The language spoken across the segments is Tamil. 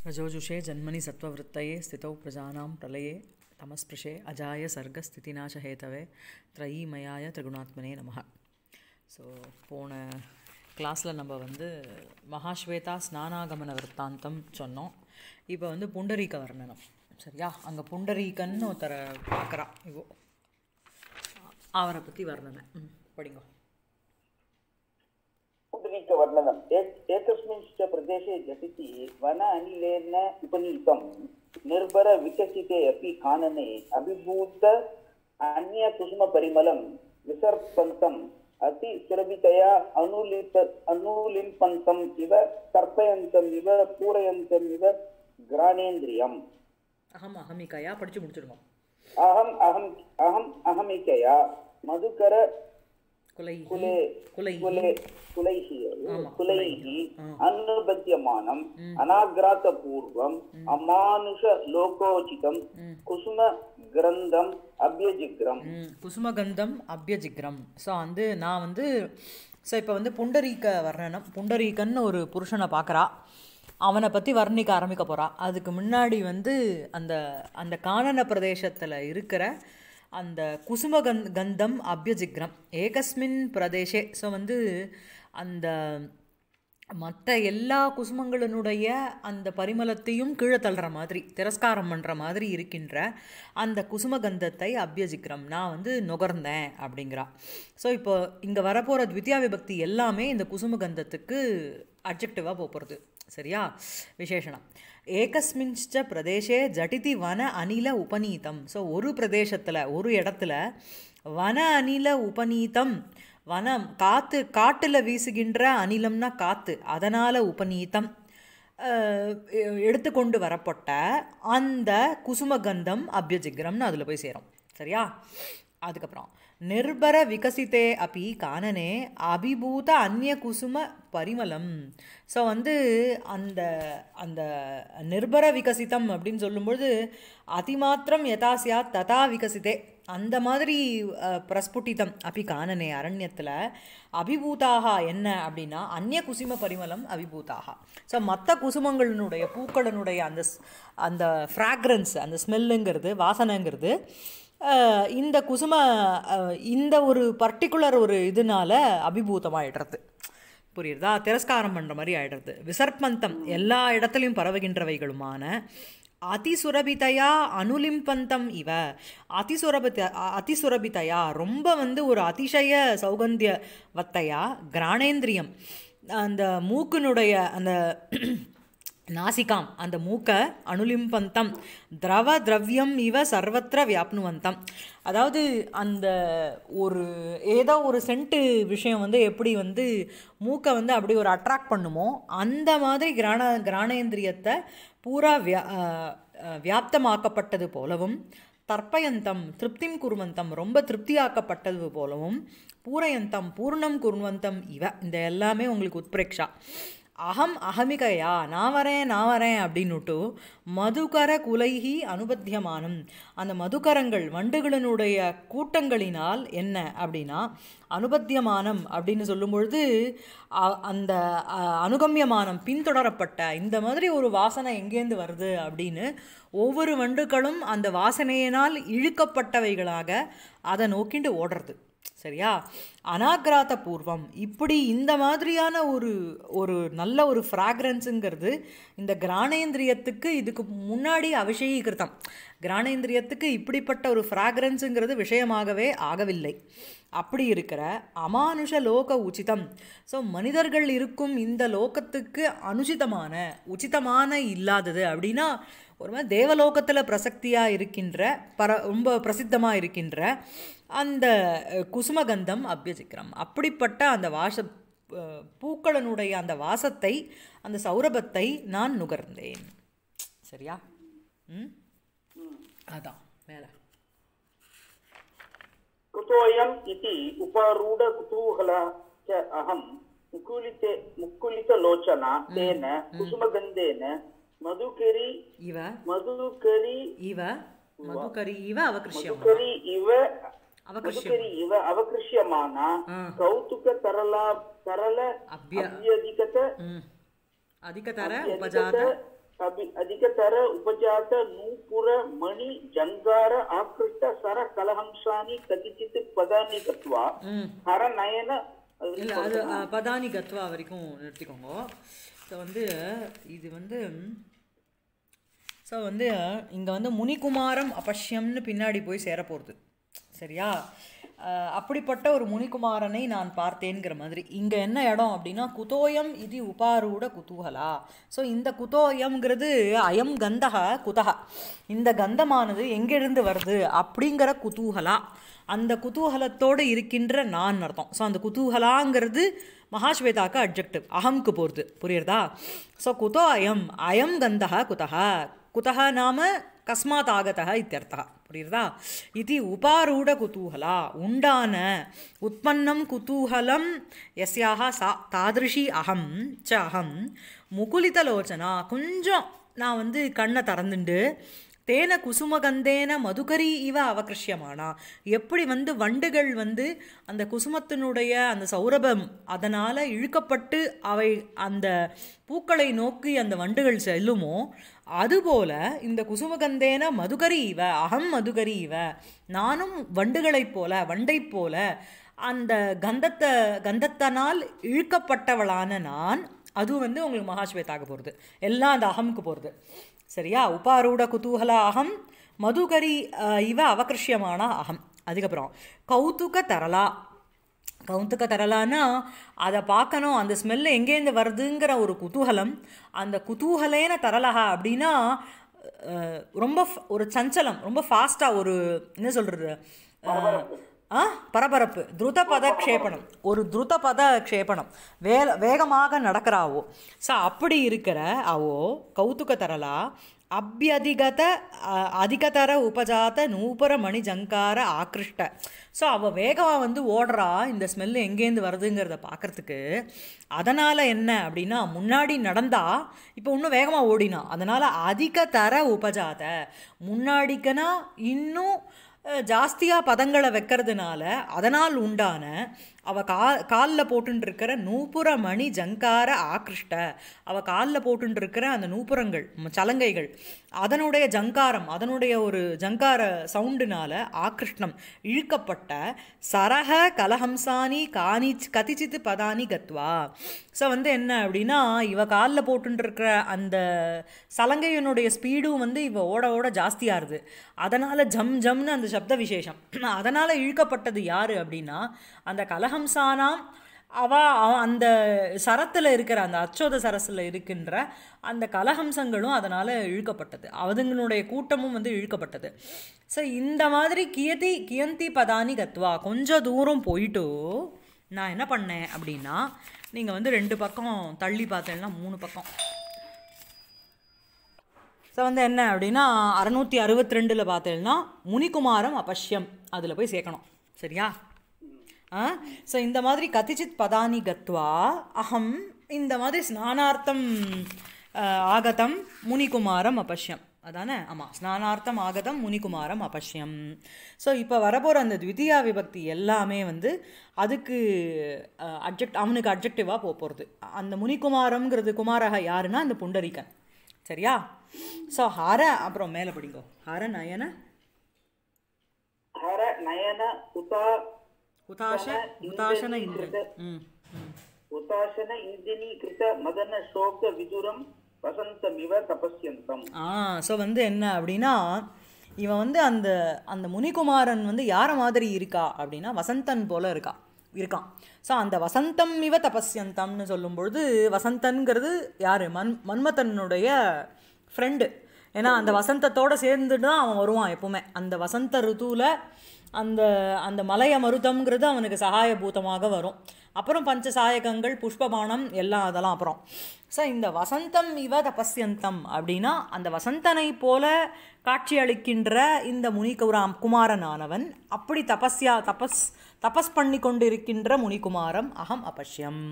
रजोजुषे जन्मनि सत्त्ववृत्तये स्थितौ प्रजानां प्रलये तमस्पृशे अजाय सर्गस्थितिनाशहेतवे त्रयीमयाय त्रिगुणात्मने नमः. ஸோ போன கிளாஸில் நம்ம மகாஸ்வேதா ஸ்நானாகமன விற்த்தாந்தம் சொன்னோம். இப்போ புண்டரீக வர்ணனம். சரியா? அங்கே புண்டரீகன்னு ஒருத்தரை பார்க்குறா. இவோ அவரை பற்றி வர்ணனை படிங்க. वर्णनम् एकस्मिंश्च प्रदेशे झटिति वन अनिलेन उपनीतं निर्भरविकसिते अपि कानने अभिभूत अन्यकुसुमपरिमलं विसर्पन्तम् अति सुलभितया अनुलिम्पन्तम् इव तर्पयन्तम् इव पूरयन्तम् इव घ्राणेन्द्रियम्. अहमिकया படிச்சு முடிச்சிடுங்க. अहमिकया मधुकर कुलैः अनुबध्यमानम् अनाग्रातपूर्वम् अमानुषलोकोचितं कुसुमगन्धम् अभ्यजिग्रम्. குசுமகந்தம் அபியஜிக்ரம். ஸோ நான் ஸோ இப்போ புண்டரீக வர்ணனம். புண்டரீகன்னு ஒரு புருஷனை பார்க்குறா. அவனை பற்றி வர்ணிக்க ஆரம்பிக்க போகிறா. அதுக்கு முன்னாடி அந்த அந்த கானன பிரதேசத்தில் இருக்கிற அந்த குசுமகந்தம் அபியஜிக்ரம் ஏகஸ்மின் பிரதேசே. ஸோ அந்த மற்ற எல்லா குசுமங்களினுடைய அந்த பரிமளத்தையும் கீழே தள்ளுற மாதிரி திரஸ்காரம் பண்ணுற மாதிரி இருக்கின்ற அந்த குசுமகந்தத்தை அபியஜிக்ரம் நான் நுகர்ந்தேன் அப்படிங்கிறா. ஸோ இப்போ இங்கே வரப்போகிற த்வித்யா விபக்தி எல்லாமே இந்த குசுமகந்தத்துக்கு அட்ஜெக்டிவாக போகிறது. சரியா? விசேஷனம். ஏகஸ்மின்ச்ச பிரதேசே ஜட்டிதி வன அனில உபநீதம். ஸோ ஒரு பிரதேசத்தில் ஒரு இடத்துல வன அனில உபநீதம், வனம் காட்டில் வீசுகின்ற அனிலம்னா காற்று, அதனால் உபநீதம் எடுத்துக்கொண்டு வரப்பட்ட அந்த குசுமகந்தம் அபியஜிக்ரம்னு அதில் போய் சேரும். சரியா? அதுக்கப்புறம் நிர்பர விகசித்தே அப்பி கானனே அபிபூத அந்நிய குசும பரிமளம். ஸோ அந்த அந்த நிர்பர விகசித்தம் அப்படின்னு சொல்லும்பொழுது அதிமாத்திரம் யதாசியா ததா விகசித்தே, அந்த மாதிரி பிரஸ்புட்டிதம் அப்படி கானனே அரண்யத்தில் அபிபூதாக என்ன அப்படின்னா அந்நிய குசும பரிமளம் அபிபூதாக. ஸோ மற்ற குசுமங்களினுடைய பூக்களினுடைய அந்த அந்த ஃப்ராக்ரன்ஸ், அந்த ஸ்மெல்லுங்கிறது, வாசனைங்கிறது இந்த இந்த ஒரு பர்டிகுலர் ஒரு இதனால அபிபூதமாகிடுறது. புரியுறதா? திரஸ்காரம் பண்ணுற மாதிரி ஆகிடுறது. விசர்ப்பந்தம் எல்லா இடத்துலையும் பரவுகின்றவைகளுமான அதிசுரபிதையா அனுலிம்பந்தம் இவ அதிசுரபிதையா ரொம்ப ஒரு அதிசய சௌகந்தியவத்தையா கிராணேந்திரியம் அந்த மூக்கினுடைய அந்த நாசிகாம் அந்த மூக்க அனுலிம்பந்தம் திரவியம் இவ சர்வத்திர வியாப்னுவந்தம். அதாவது அந்த ஒரு ஏதோ ஒரு சென்ட்டு விஷயம் எப்படி மூக்கை அப்படி ஒரு அட்ராக்ட் பண்ணுமோ அந்த மாதிரி கிராணேந்திரியத்தை பூரா வியாப்தமாக்கப்பட்டது போலவும், தர்ப்பயந்தம் திருப்திம் குருவந்தம் ரொம்ப திருப்தியாக்கப்பட்டது போலவும், பூரயந்தம் பூர்ணம் குருவந்தம் இவ இந்த எல்லாமே உங்களுக்கு உத்பிரேக்ஷா. அகமிகையா நான் வரேன் அப்படின்னுட்டு மதுகர குலைகி அனுபத்தியமானம் அந்த மதுகரங்கள் வண்டுகளினுடைய கூட்டங்களினால் என்ன அப்படின்னா அனுபத்தியமானம் அப்படின்னு சொல்லும் பொழுது அந்த அனுகமியமானம் பின்தொடரப்பட்ட இந்த மாதிரி ஒரு வாசனை எங்கேருந்து வருது அப்படின்னு ஒவ்வொரு வண்டுகளும் அந்த வாசனையினால் இழுக்கப்பட்டவைகளாக அதை நோக்கிண்டு ஓடுறது. சரியா? அனாகிராத பூர்வம் இப்படி இந்த மாதிரியான ஒரு நல்ல ஒரு ஃப்ராக்ரன்ஸுங்கிறது இந்த கிராணேந்திரியத்துக்கு இதுக்கு முன்னாடி அபிஷேகிருத்தம். கிராணேந்திரியத்துக்கு இப்படிப்பட்ட ஒரு ஃப்ராக்ரன்ஸுங்கிறது விஷயமாகவே ஆகவில்லை. அப்படி இருக்கிற அமானுஷ லோக உச்சிதம். ஸோ மனிதர்கள் இருக்கும் இந்த லோகத்துக்கு அனுச்சிதமான உச்சிதமான இல்லாதது அப்படின்னா ஒரு மாதிரி தேவலோகத்தில் பிரசக்தியாக இருக்கின்ற ரொம்ப பிரசித்தமாக இருக்கின்ற அந்த குசுமகந்தம் அபியஜிக்ரம் அப்படிப்பட்ட அந்த பூக்களினுடைய அந்த வாசத்தை அந்த சௌரபத்தை நான் நுகர்ந்தேன். சரியா? அதான் மேல குதோயம் இதி உபரூட குதூஹல அஹம் முக்குலித லோச்சனா தேன குசுமகந்தேன மதுகரி அவகிருஷ்யமான கௌதுக தரல அபியதிகத அதிகதர உபஜாத अधिकतर उपजात नूपुर मणि जंगार आकृष्ट सर कलहंसानि कतिचित् पदानि गत्वा हर नयन இல்லை அது பதானி கத்வா வரைக்கும் நிறுத்திக்கோங்க. ஸோ வந்து இது வந்து ஸோ வந்து இங்கே வந்து முனிகுமாரம் அபஷ்யம்னு பின்னாடி போய் சேரப்போகிறது. சரியா? அப்படிப்பட்ட ஒரு முனிகுமாரனை நான் பார்த்தேங்கிற மாதிரி இங்கே என்ன இடம் அப்படின்னா குதோயம் இது உபாரூட குதூகலா. ஸோ இந்த குதோயம்ங்கிறது அயம் கந்தக குதக, இந்த கந்தமானது எங்கேருந்து வருது அப்படிங்கிற குதூகலா, அந்த குதூகலத்தோடு இருக்கின்ற நான் அர்த்தம். ஸோ அந்த குதூகலாங்கிறது மகாஸ்வேதாக்கு அட்ஜெக்டிவ், அகம்க்கு போகிறது. புரியுறதா? ஸோ குதோ அயம் அயம் கந்தக குதக, குதக நாம கஸ்மாத் ஆகதः இத்தியர்த்தः. புரியுறதா? இது உபாரூட குதூகலா, உண்டான உற்பன்னம் குதூகலம் யஸ்யாக சா தாதிருஷி அகம் ச அகம் முகுலிதலோச்சனா, கொஞ்சம் நான் வந்து கண்ணை திறந்துண்டு தேன குசுமகந்தேன மதுகரி இவ அவகிருஷ்யமானா, எப்படி வந்து வண்டுகள் வந்து அந்த குசுமத்தினுடைய அந்த சௌரபம் அதனால் இழுக்கப்பட்டு அவை அந்த பூக்களை நோக்கி அந்த வண்டுகள் செல்லுமோ அதுபோல இந்த குசுமகந்தேன மதுகரி இவ அகம் மதுகரி இவ, நானும் வண்டுகளைப் போல வண்டைப் போல அந்த கந்தத்தினால் இழுக்கப்பட்டவளான நான். அதுவும் வந்து உங்களுக்கு மகாஸ்வேதாக போகிறது, எல்லாம் அந்த அகம்க்கு போகிறது. சரியா? உபாரூட குதூகலா அகம் மதுகரி இவ அவகிருஷ்யமான அகம். அதுக்கப்புறம் கௌதுக தரலா. கௌதுக தரலான்னா அதை பார்க்கணும், அந்த ஸ்மெல்லு எங்கேருந்து வருதுங்கிற ஒரு குதூகலம். அந்த குதூகலேன தரலகா அப்படின்னா ரொம்ப ஒரு சஞ்சலம், ரொம்ப ஃபாஸ்ட்டாக ஒரு என்ன சொல்கிறது பரபரப்பு, துருத பத க்ஷேபணம், ஒரு துருத பத க்ஷேபணம், வேகமாக நடக்கிறாவோ. ஸோ அப்படி இருக்கிற அவோ கௌதுக தரலா அதிகதர உபஜாத நூபுர மணி ஜங்கார ஆக்ருஷ்ட. ஸோ அவள் வேகமாக வந்து ஓடுறா இந்த ஸ்மெல்லு எங்கேருந்து வருதுங்கிறத பார்க்குறதுக்கு. அதனால் என்ன அப்படின்னா முன்னாடி நடந்தா இப்போ இன்னும் வேகமாக ஓடினா, அதனால் அதிகதர உபஜாத, முன்னாடிக்கனா இன்னும் ஜாஸ்தியாக பதங்களை வைக்கிறதுனால அதனால் உண்டான அவள் காலில் போட்டுருக்கிற நூப்புர மணி ஜங்கார ஆக்ருஷ்ட, அவள் காலில் போட்டுருக்கிற அந்த நூப்புரங்கள் சலங்கைகள் அதனுடைய ஜங்காரம், அதனுடைய ஒரு ஜங்கார சவுண்டுனால ஆக்ருஷ்ணம் இழுக்கப்பட்ட சரக கலஹம்சானி கதிச்சித்து பதானி கத்வா. ஸோ வந்து என்ன அப்படின்னா இவ காலில் போட்டுருக்கிற அந்த சலங்கையினுடைய ஸ்பீடும் வந்து இவ ஓட ஓட ஜாஸ்தியாகுது. அதனால் ஜம் ஜம்னு அந்த சப்த விசேஷம், அதனால் இழுக்கப்பட்டது யார் அப்படின்னா அந்த கலஹம்சானாம். அந்த சரத்தில் இருக்கிற அந்த அச்சோத சரஸில் இருக்கின்ற அந்த கலஹம்சங்களும் அதனால் இழுக்கப்பட்டது, அதுங்களுடைய கூட்டமும் வந்து இழுக்கப்பட்டது. ஸோ இந்த மாதிரி கியந்தி பதானி கத்வா, கொஞ்சம் தூரம் போயிட்டு நான் என்ன பண்ணேன் அப்படின்னா, நீங்கள் வந்து 2 பக்கம் தள்ளி பார்த்தேன்னா 3 பக்கம். ஸோ வந்து என்ன அப்படின்னா 662 பார்த்தேன்னா முனிகுமாரம் அபஷ்யம் அதில் போய் சேர்க்கணும். சரியா? ஸோ இந்த மாதிரி கதிச்சித் பதானி கத்வா அகம் இந்த மாதிரி ஸ்நானார்த்தம் ஆகதம் முனிகுமாரம் அபஷ்யம். அதானே? ஆமாம், ஸ்நானார்த்தம் ஆகதம் முனிகுமாரம் அபஷ்யம். ஸோ இப்போ வரப்போகிற அந்த த்விதியா விபக்தி எல்லாமே வந்து அதுக்கு அவனுக்கு அப்ஜெக்டிவாக போகிறது. அந்த முனிகுமாரம்ங்கிறது குமாரக யாருன்னா அந்த புண்டரீகன். சரியா? ஸோ ஹர அப்புறம் மேலே படிங்கோ. ஹர நயன உதாசன இந்தினி கிருத மதன சோக விதுரம் வசந்தமிவ தபஸ்யந்தம். ஸோ வந்து என்ன அப்படின்னா இவன் வந்து அந்த அந்த முனிகுமாரன் வந்து யார மாதிரி இருக்கா அப்படின்னா வசந்தன் போல இருக்கான். ஸோ அந்த வசந்தம் இவ தபஸ்யந்தம்னு சொல்லும்பொழுது வசந்தன்கிறது யார்? மன்மதனுடைய ஃப்ரெண்டு. ஏன்னா அந்த வசந்தத்தோடு சேர்ந்துட்டு தான் அவன் வருவான் எப்போவுமே. அந்த வசந்த ருத்துவில் அந்த அந்த மலைய மருதம்ங்கிறது அவனுக்கு சகாயபூதமாக வரும். அப்புறம் பஞ்சசாயகங்கள் புஷ்பபானம் எல்லாம் அதெல்லாம் அப்புறம். ஸோ இந்த வசந்தம் இவ தபஸ்யந்தம் அப்படின்னா அந்த வசந்தனை போல காட்சி அளிக்கின்ற இந்த குமாரனானவன் அப்படி தபஸ் பண்ணி கொண்டு இருக்கின்ற முனிகுமாரம் அகம் அபஷ்யம்.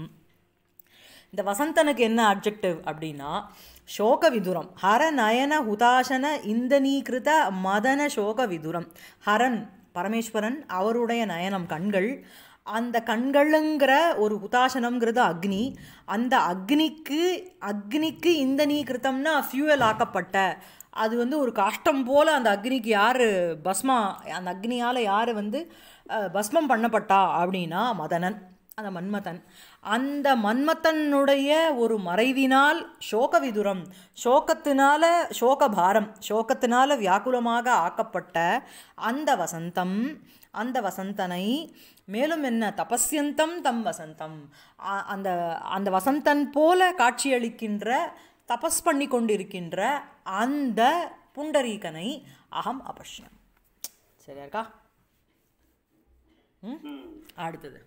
இந்த வசந்தனுக்கு என்ன அப்ஜெக்டிவ் அப்படின்னா சோக விதுரம். ஹர நயன ஹுதாசன இந்தனீகிருத மதன சோக விதுரம். ஹரன் பரமேஸ்வரன், அவருடைய நயனம் கண்கள், அந்த கண்களுங்கிற ஒரு உதாசனம்ங்கிறது அக்னி. அந்த அக்னிக்கு இந்தனீ கிருத்தம்னா ஃபியூவல் ஆக்கப்பட்ட, அது வந்து ஒரு காஷ்டம் போல் அந்த அக்னிக்கு யார் அந்த அக்னியால் யார் வந்து பஸ்மம் பண்ணப்பட்டா அப்படின்னா மதனன், அந்த மன்மதன். அந்த மன்மதனுடைய ஒரு மறைவினால் சோகவிதுரம், சோகத்தினால சோகபாரம், சோகத்தினால வியாக்குலமாக ஆக்கப்பட்ட அந்த வசந்தனை, மேலும் என்ன, தபஸ்யந்தம் தம் வசந்தம், அந்த அந்த வசந்தன் போல காட்சியளிக்கின்ற, தபஸ் பண்ணி கொண்டிருக்கின்ற அந்த புண்டரீகனை அகம் அபஷ்யம். சரியா இருக்கா? அடுத்தது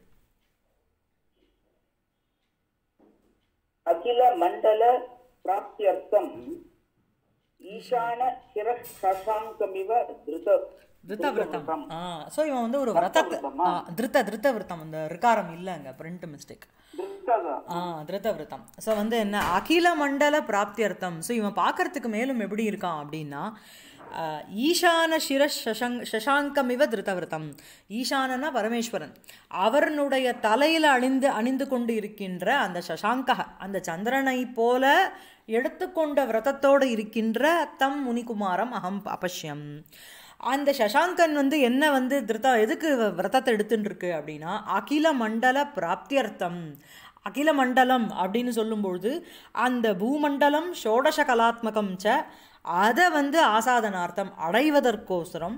அகில மண்டல பிராப்தியர்த்தம் ஈசான சிரசாங்கமிவ திருத்தவிரதம். ஸோ இவன் வந்து ஒரு விரதத்தை திருத்தவிரதம், அந்த ரிகாரம் இல்லைங்க, பிரிண்ட் மிஸ்டேக், திருத்தவிரதம். ஸோ வந்து என்ன, அகில மண்டல பிராப்தியர்த்தம். ஸோ இவன் பார்க்கறதுக்கு மேலும் எப்படி இருக்கான் அப்படின்னா, ஈசான சசாங்கமிவ திருத்தவிரதம். ஈசானனா பரமேஸ்வரன், அவனுடைய தலையில் அணிந்து கொண்டு இருக்கின்ற அந்த சசாங்க, அந்த சந்திரனை போல எடுத்துக்கொண்ட விரதத்தோடு இருக்கின்ற தம் முனிகுமாரம் அகம் அபஷ்யம். அந்த சசாங்கன் வந்து என்ன வந்து எதுக்கு விரதத்தை எடுத்துட்டு இருக்கு அப்படின்னா, அகில மண்டல பிராப்தியர்த்தம். அகில மண்டலம் அப்படின்னு சொல்லும்பொழுது அந்த பூமண்டலம் ஷோடச கலாத்மகம் ச, அதை வந்து ஆசாதனார்த்தம் அடைவதற்கோசரம்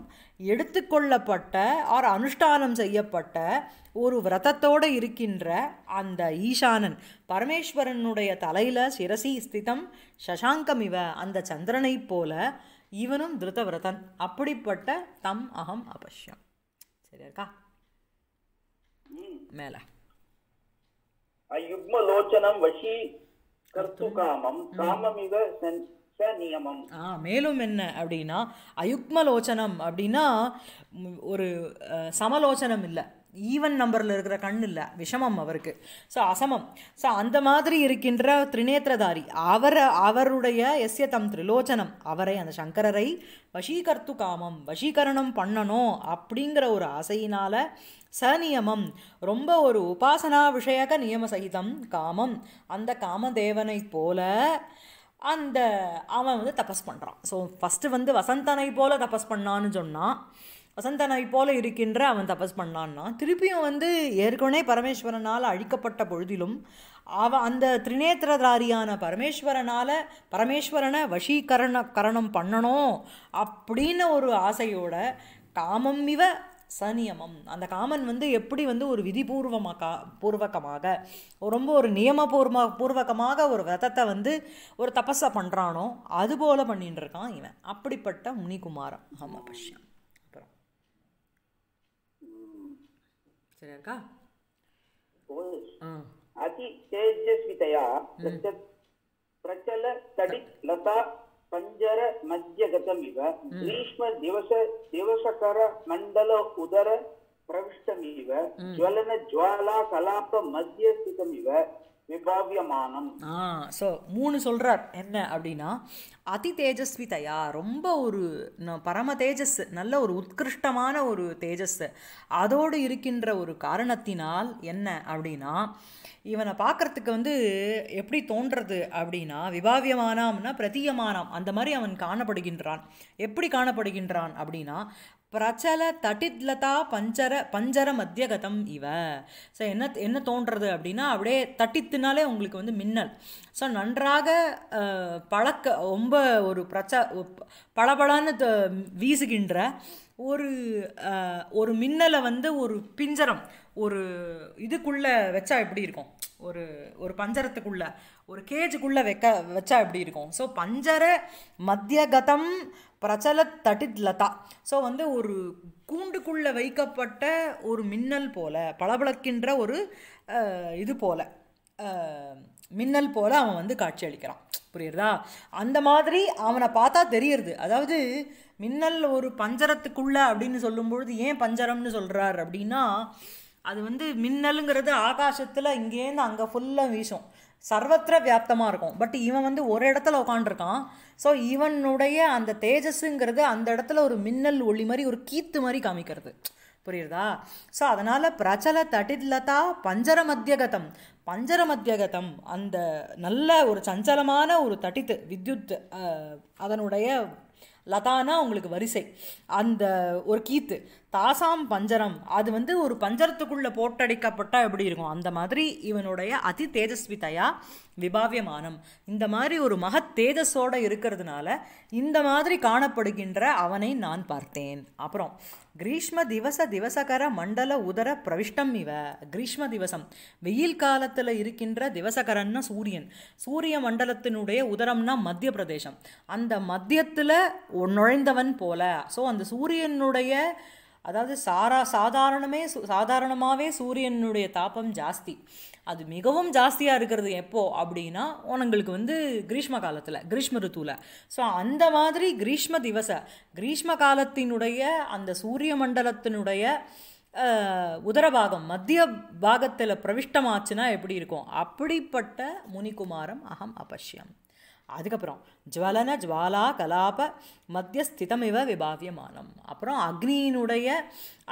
எடுத்துக்கொள்ளப்பட்ட ஆர் அனுஷ்டானம் செய்யப்பட்ட ஒரு விரதத்தோடு இருக்கின்ற அந்த ஈசானன் பரமேஸ்வரனுடைய தலையில் சிரசி ஸ்திதம் சசாங்கமிவ, அந்த சந்திரனை போல இவனும் திருத்தவிரதன். அப்படிப்பட்ட தம் அகம் அபஷ்யம். சரியா இருக்கா? மேல அயுக்மலோச்சனம் வஷி கர்த்துகாமம் காமமிவ நியமம். மேலும் என்ன அப்படின்னா, அயுக்மலோச்சனம் அப்படின்னா ஒரு சமலோச்சனம் இல்லை, ஈவன் நம்பரில் இருக்கிற கண் இல்லை, விஷமம் அவருக்கு. ஸோ அசமம். ஸோ அந்த மாதிரி இருக்கின்ற திரிநேத்திரதாரி அவருடைய எஸ்ய தம் திரிலோச்சனம், அவரை அந்த சங்கரரை வஷீகர்த்து காமம், வஷீகரணம் பண்ணணும் அப்படிங்கிற ஒரு ஆசையினால சநியமம், ரொம்ப ஒரு உபாசனா விஷயக நியம சகிதம் காமம், அந்த காமதேவனை போல அந்த அவன் வந்து தபஸ் பண்ணுறான். ஸோ ஃபஸ்ட்டு வந்து வசந்தனை போல தபஸ் பண்ணான்னு சொன்னான், வசந்தனை போல இருக்கின்ற அவன் தபஸ் பண்ணான்னா, திருப்பியும் வந்து ஏற்கனவே பரமேஸ்வரனால் அழிக்கப்பட்ட பொழுதிலும் அவன் அந்த திரிநேத்திரதாரியான பரமேஸ்வரனை வஷீகரணம் பண்ணணும் அப்படின்னு ஒரு ஆசையோட காமம் இவ சநியமம், அந்த காமன் வந்து எப்படி வந்து ஒரு பூர்வகமாக ரொம்ப ஒரு பூர்வகமாக ஒரு விரதத்தை வந்து ஒரு தபஸை பண்ணுறானோ அதுபோல பண்ணிட்டு இருக்கான் இவன். அப்படிப்பட்ட முனிகுமாரம் அகம் அபஷ்யம். அப்புறம் சரியா இருக்கா? அதி தேஜஸ்விதயா பிரச்சல தடித் லதா பஞ்சர மத்தியகதமிவ கிரீஷ்ம திவசகர மண்டல உதர பிரவிஷ்டமிவ ஜ்வலன ஜ்வாலா கலாப மத்தியஸ்திதமிவ விபாவியமானம். ஸோ 3 சொல்கிறார். என்ன அப்படின்னா, அதி தேஜஸ்விதயா, ரொம்ப ஒரு பரம தேஜஸ், நல்ல ஒரு உத்கிருஷ்டமான ஒரு தேஜஸ், அதோடு இருக்கின்ற ஒரு காரணத்தினால் என்ன அப்படின்னா, இவனை பார்க்குறதுக்கு வந்து எப்படி தோன்றது அப்படின்னா, விபாவியமானாம்னா பிரதீயமானாம், அந்த மாதிரி அவன் காணப்படுகின்றான். எப்படி காணப்படுகின்றான் அப்படின்னா, பிரச்சல தட்டித்லதா பஞ்சர மத்தியகதம் இவ. ஸோ என்ன தோன்றது அப்படின்னா, அப்படியே தட்டித்துனாலே உங்களுக்கு வந்து மின்னல். ஸோ நன்றாக ரொம்ப ஒரு பளபளன்னு வீசுகின்ற ஒரு மின்னலை வந்து ஒரு பிஞ்சரம், ஒரு இதுக்குள்ளே வச்சா எப்படி இருக்கும், ஒரு பஞ்சரத்துக்குள்ள, ஒரு கேஜுக்குள்ளே வச்சா எப்படி இருக்கும். ஸோ பஞ்சர மத்தியகதம் பிரச்சல தட்டித்லதா. ஸோ வந்து ஒரு கூண்டுக்குள்ளே வைக்கப்பட்ட ஒரு மின்னல் போல, பளபளக்கின்ற ஒரு இது போல, மின்னல் போல அவன் வந்து காட்சி அளிக்கிறான். புரியுறதா? அந்த மாதிரி அவனை பார்த்தா தெரியுது. அதாவது மின்னல் ஒரு பஞ்சரத்துக்குள்ள அப்படின்னு சொல்லும்பொழுது ஏன் பஞ்சரம்னு சொல்கிறார் அப்படின்னா, அது வந்து மின்னலுங்கிறது ஆகாசத்தில் இங்கேருந்து அங்கே ஃபுல்லாக வீசும், சர்வத்திர வியாப்தமாக இருக்கும். பட் இவன் வந்து ஒரு இடத்துல உட்காண்டிருக்கான். ஸோ இவனுடைய அந்த தேஜஸுங்கிறது அந்த இடத்துல ஒரு மின்னல் ஒளி மாதிரி, ஒரு கீத்து மாதிரி காமிக்கிறது. புரியுறதா? ஸோ அதனால் பிரச்சல தட்டிலதா பஞ்சரமத்தியகதம், பஞ்சரமத்தியகதம் அந்த நல்ல ஒரு சஞ்சலமான ஒரு தட்டித்து வித்யுத் அதனுடைய லதானா உங்களுக்கு வரிசை, அந்த ஒரு கீத்து தாசாம் பஞ்சரம், அது வந்து ஒரு பஞ்சரத்துக்குள்ளே போட்டடிக்கப்பட்டால் எப்படி இருக்கும் அந்த மாதிரி இவனுடைய அதி தேஜஸ்விதையா விபாவியமானம், இந்த மாதிரி ஒரு மகத் தேஜஸோடு இருக்கிறதுனால இந்த மாதிரி காணப்படுகின்ற அவனை நான் பார்த்தேன். அப்புறம் கிரீஷ்ம திவசகர மண்டல உதர பிரவிஷ்டம் இவ, கிரீஷ்ம திவசம் வெயில் காலத்தில் இருக்கின்ற திவசகரன்னா சூரியன், சூரிய மண்டலத்தினுடைய உதரம்னா மத்திய பிரதேசம், அந்த மத்தியத்தில் நுழைந்தவன் போல. ஸோ அந்த சூரியனுடைய அதாவது சாதாரணமாகவே சூரியனுடைய தாபம் ஜாஸ்தி, அது மிகவும் ஜாஸ்தியாக இருக்கிறது எப்போ அப்படின்னா உங்களுக்கு வந்து கிரீஷ்ம காலத்தில், கிரீஷ்ம ருத்துவில். ஸோ அந்த மாதிரி கிரீஷ்ம காலத்தினுடைய அந்த சூரிய மண்டலத்தினுடைய உதரபாகம் மத்திய பாகத்தில் பிரவிஷ்டமாச்சுன்னா எப்படி இருக்கும், அப்படிப்பட்ட முனிகுமாரம் அகம் அபஷ்யம். அதுக்கப்புறம் ஜுவலன ஜுவாலா கலாப மத்தியஸ்திதமிவ விபாவியமானம், அப்புறம் அக்னியினுடைய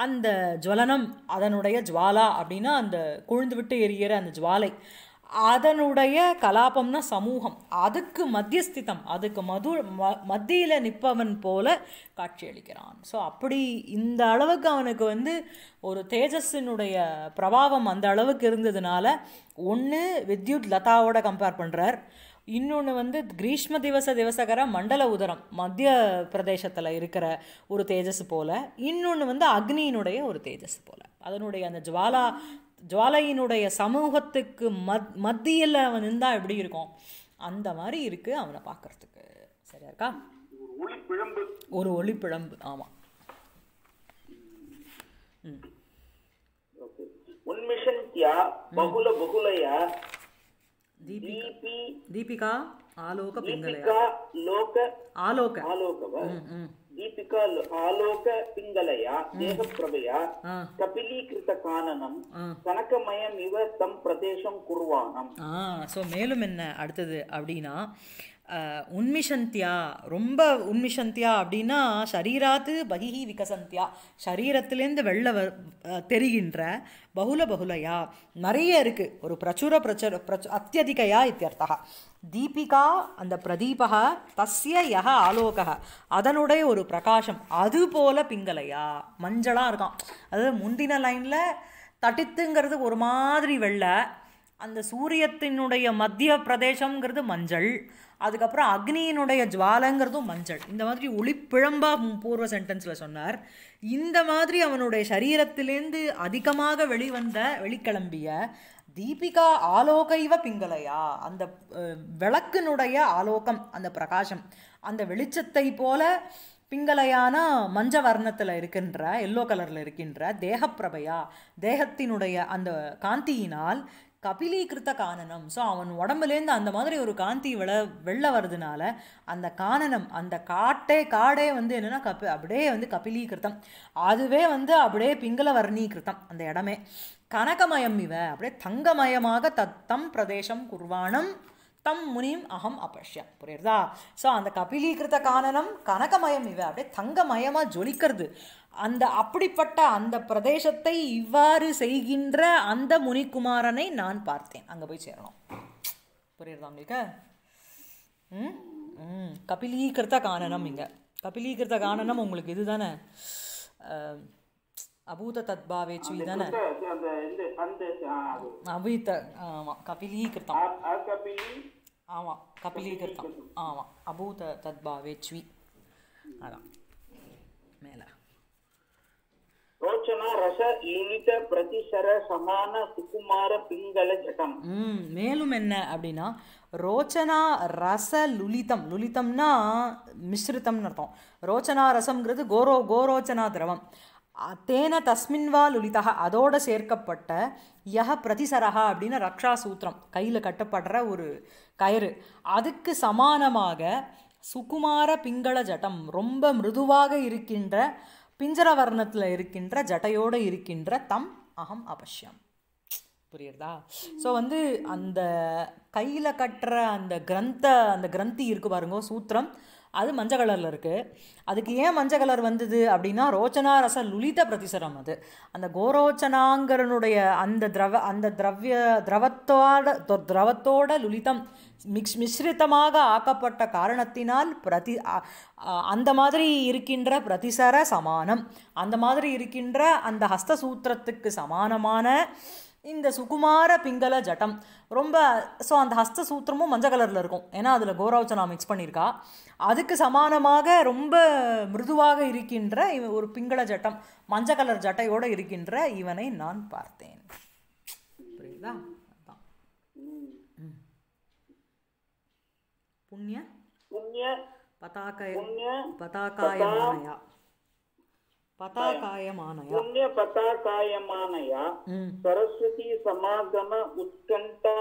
அந்த ஜுவலனம், அதனுடைய ஜுவாலா அப்படின்னா அந்த கொழுந்து விட்டு எரியிற அந்த ஜுவாலை, அதனுடைய கலாபம்னா சமூகம், அதுக்கு மத்தியஸ்திதம், அதுக்கு மத்தியில் நிற்பவன் போல காட்சியளிக்கிறான். ஸோ அப்படி இந்த அளவுக்கு அவனுக்கு வந்து ஒரு தேஜஸினுடைய பிரபாவம் அந்த அளவுக்கு இருந்ததுனால ஒன்று வித்யுத் லதாவோட கம்பேர் பண்ணுறார், இன்னொன்று வந்து கிரீஷ்ம திவசகர மண்டல உதரம் மத்திய பிரதேசத்தில் இருக்கிற ஒரு தேஜஸ் போல், இன்னொன்று வந்து அக்னியினுடைய ஒரு தேஜஸ் போல், அதனுடைய அந்த ஜுவாலையினுடைய சமூகத்துக்கு மத்தியில் அவன் இருந்தால் எப்படி இருக்கும் அந்த மாதிரி இருக்குது அவனை பார்க்கறதுக்கு. சரியா இருக்கா? ஒரு ஒளிப்பிழம்பு. ஆமாம். உன்மிஷன்த்யா பகுல பகுலயா दीपिका आलोक दीपिका लोक आलोक दीपिका आलोक पिंगलया देह प्रभया कपिलीकृत काननम कनकमयम इव तम प्रदेशम कुर्वाणम. ஸோ மேலும் என்ன அடுத்தது அப்படின்னா உன்மிஷந்தியா, ரொம்ப உன்மிஷந்தியா அப்படின்னா ஷரீராத்து பகிஹி விகசந்தியா, ஷரீரத்திலேருந்து வெளில தெரிகின்ற பகுலயா நிறைய இருக்குது, ஒரு அத்தியதிகையா இத்தியர்த்தா. தீபிகா அந்த பிரதீபா தஸ்ய யஹ ஆலோகா அதனுடைய ஒரு பிரகாசம், அது போல பிங்கலையா மஞ்சளாக இருக்கான். அதாவது முந்தின லைனில் தட்டித்துங்கிறது ஒரு மாதிரி வெள்ளை, அந்த சூரியத்தினுடைய மத்திய பிரதேசங்கிறது மஞ்சள், அதுக்கப்புறம் அக்னியினுடைய ஜுவாலங்கிறதும் மஞ்சள். இந்த மாதிரி ஒளிப்பிழம்பாக பூர்வ சென்டென்ஸில் சொன்னார். இந்த மாதிரி அவனுடைய சரீரத்திலேருந்து அதிகமாக வெளிக்கிளம்பிய தீபிகா ஆலோகைவ பிங்கலையா, அந்த விளக்கினுடைய ஆலோகம், அந்த பிரகாசம், அந்த வெளிச்சத்தை போல பிங்கலையான மஞ்ச வர்ணத்தில் இருக்கின்ற எல்லோ கலரில் இருக்கின்ற தேகப்பிரபையா தேகத்தினுடைய அந்த காந்தியினால் கபிலீகிருத்த கானனம். ஸோ அவன் உடம்புலேருந்து அந்த மாதிரி ஒரு காந்தி வெள்ள வருதுனால அந்த கானனம், அந்த காடே வந்து என்னென்னா அப்படியே வந்து கபிலீகிருத்தம், அதுவே வந்து அப்படியே பிங்கள வர்ணீகிருத்தம் அந்த இடமே. கனகமயம் இவ அப்படியே தங்கமயமாக தத்தம் பிரதேசம் குர்வாணம் தம் முனிம் அகம் அபஷ்யம். புரியுறதா? ஸோ அந்த கபிலீகிருத்த கானனம் கனகமயம் இவ அப்படியே தங்கமயமாக ஜொலிக்கிறது. அந்த அப்படிப்பட்ட அந்த பிரதேசத்தை இவ்வாறு செய்கின்ற அந்த முனிக்குமாரனை நான் பார்த்தேன். அங்கே போய் சேரணும். புரியுறதா உங்களுக்கு? கபிலீகிருத்த கானனம். இங்கே கபிலீகிருத்த கானனம் உங்களுக்கு இது தானே, அபூத தத்பாவேச்வி தானே, அபூத. ஆமாம், கபிலீகிருத்தம். ஆமாம், கபிலீகிருத்தம். ஆமாம், அபூத தத்பாவேச்வி. அதான் மேலே ரோச்சனா ரச லுலித பிரதிசர சமான சுகுமார பிங்கள ஜடம். மேலும் என்ன அப்படின்னா ரோச்சனா ரச லுலிதம், லுலிதம்னா மிஸ்ரிதம்னு அர்த்தம். ரோச்சனா ரசம்ங்கிறது கோரோச்சனா திரவம். தேன தஸ்மின்வா லுலிதா அதோடு சேர்க்கப்பட்ட யஹ பிரதிசரஹா அப்படின்னு ரக்ஷா சூத்திரம், கையில் கட்டப்படுற ஒரு கயிறு, அதுக்கு சமானமாக சுகுமார பிங்கள ஜட்டம், ரொம்ப மிருதுவாக இருக்கின்ற பிஞ்சர வர்ணத்தில் இருக்கின்ற ஜட்டையோடு இருக்கின்ற தம் அகம் அபஷ்யம். புரியுறதா? ஸோ வந்து அந்த கையில் கட்டுற அந்த கிரந்தி இருக்குது பாருங்க, சூத்திரம், அது மஞ்சள் கலரில் இருக்குது. அதுக்கு ஏன் மஞ்சள் கலர் வந்தது அப்படின்னா ரோச்சனா ரச லுலித பிரதிசரம். அது அந்த கோரோச்சனாங்கரனுடைய அந்த திரவத்தோட லுலிதம் மிஸ்ரிதமாக ஆக்கப்பட்ட காரணத்தினால் அந்த மாதிரி இருக்கின்ற பிரதிசர சமானம், அந்த மாதிரி இருக்கின்ற அந்த ஹஸ்தசூத்திரத்துக்கு சமானமான இந்த சுகுமார பிங்கள ஜட்டம் ரொம்ப. ஸோ அந்த ஹஸ்தசூத்திரமும் மஞ்சள் கலரில் இருக்கும், ஏன்னா அதில் கோரோச்சனா மிக்ஸ் பண்ணியிருக்கா. அதுக்கு சமானமாக ரொம்ப மிருதுவாக இருக்கின்ற ஒரு பிங்கள ஜட்டம், மஞ்சள் கலர் ஜட்டையோடு இருக்கின்ற இவனை நான் பார்த்தேன். புரியுதா? புண்ணிய புண்ணிய பதாகாயமானயா புண்ணிய பதாகாயமானயா சரஸ்வதி சமாகம உத்கண்டா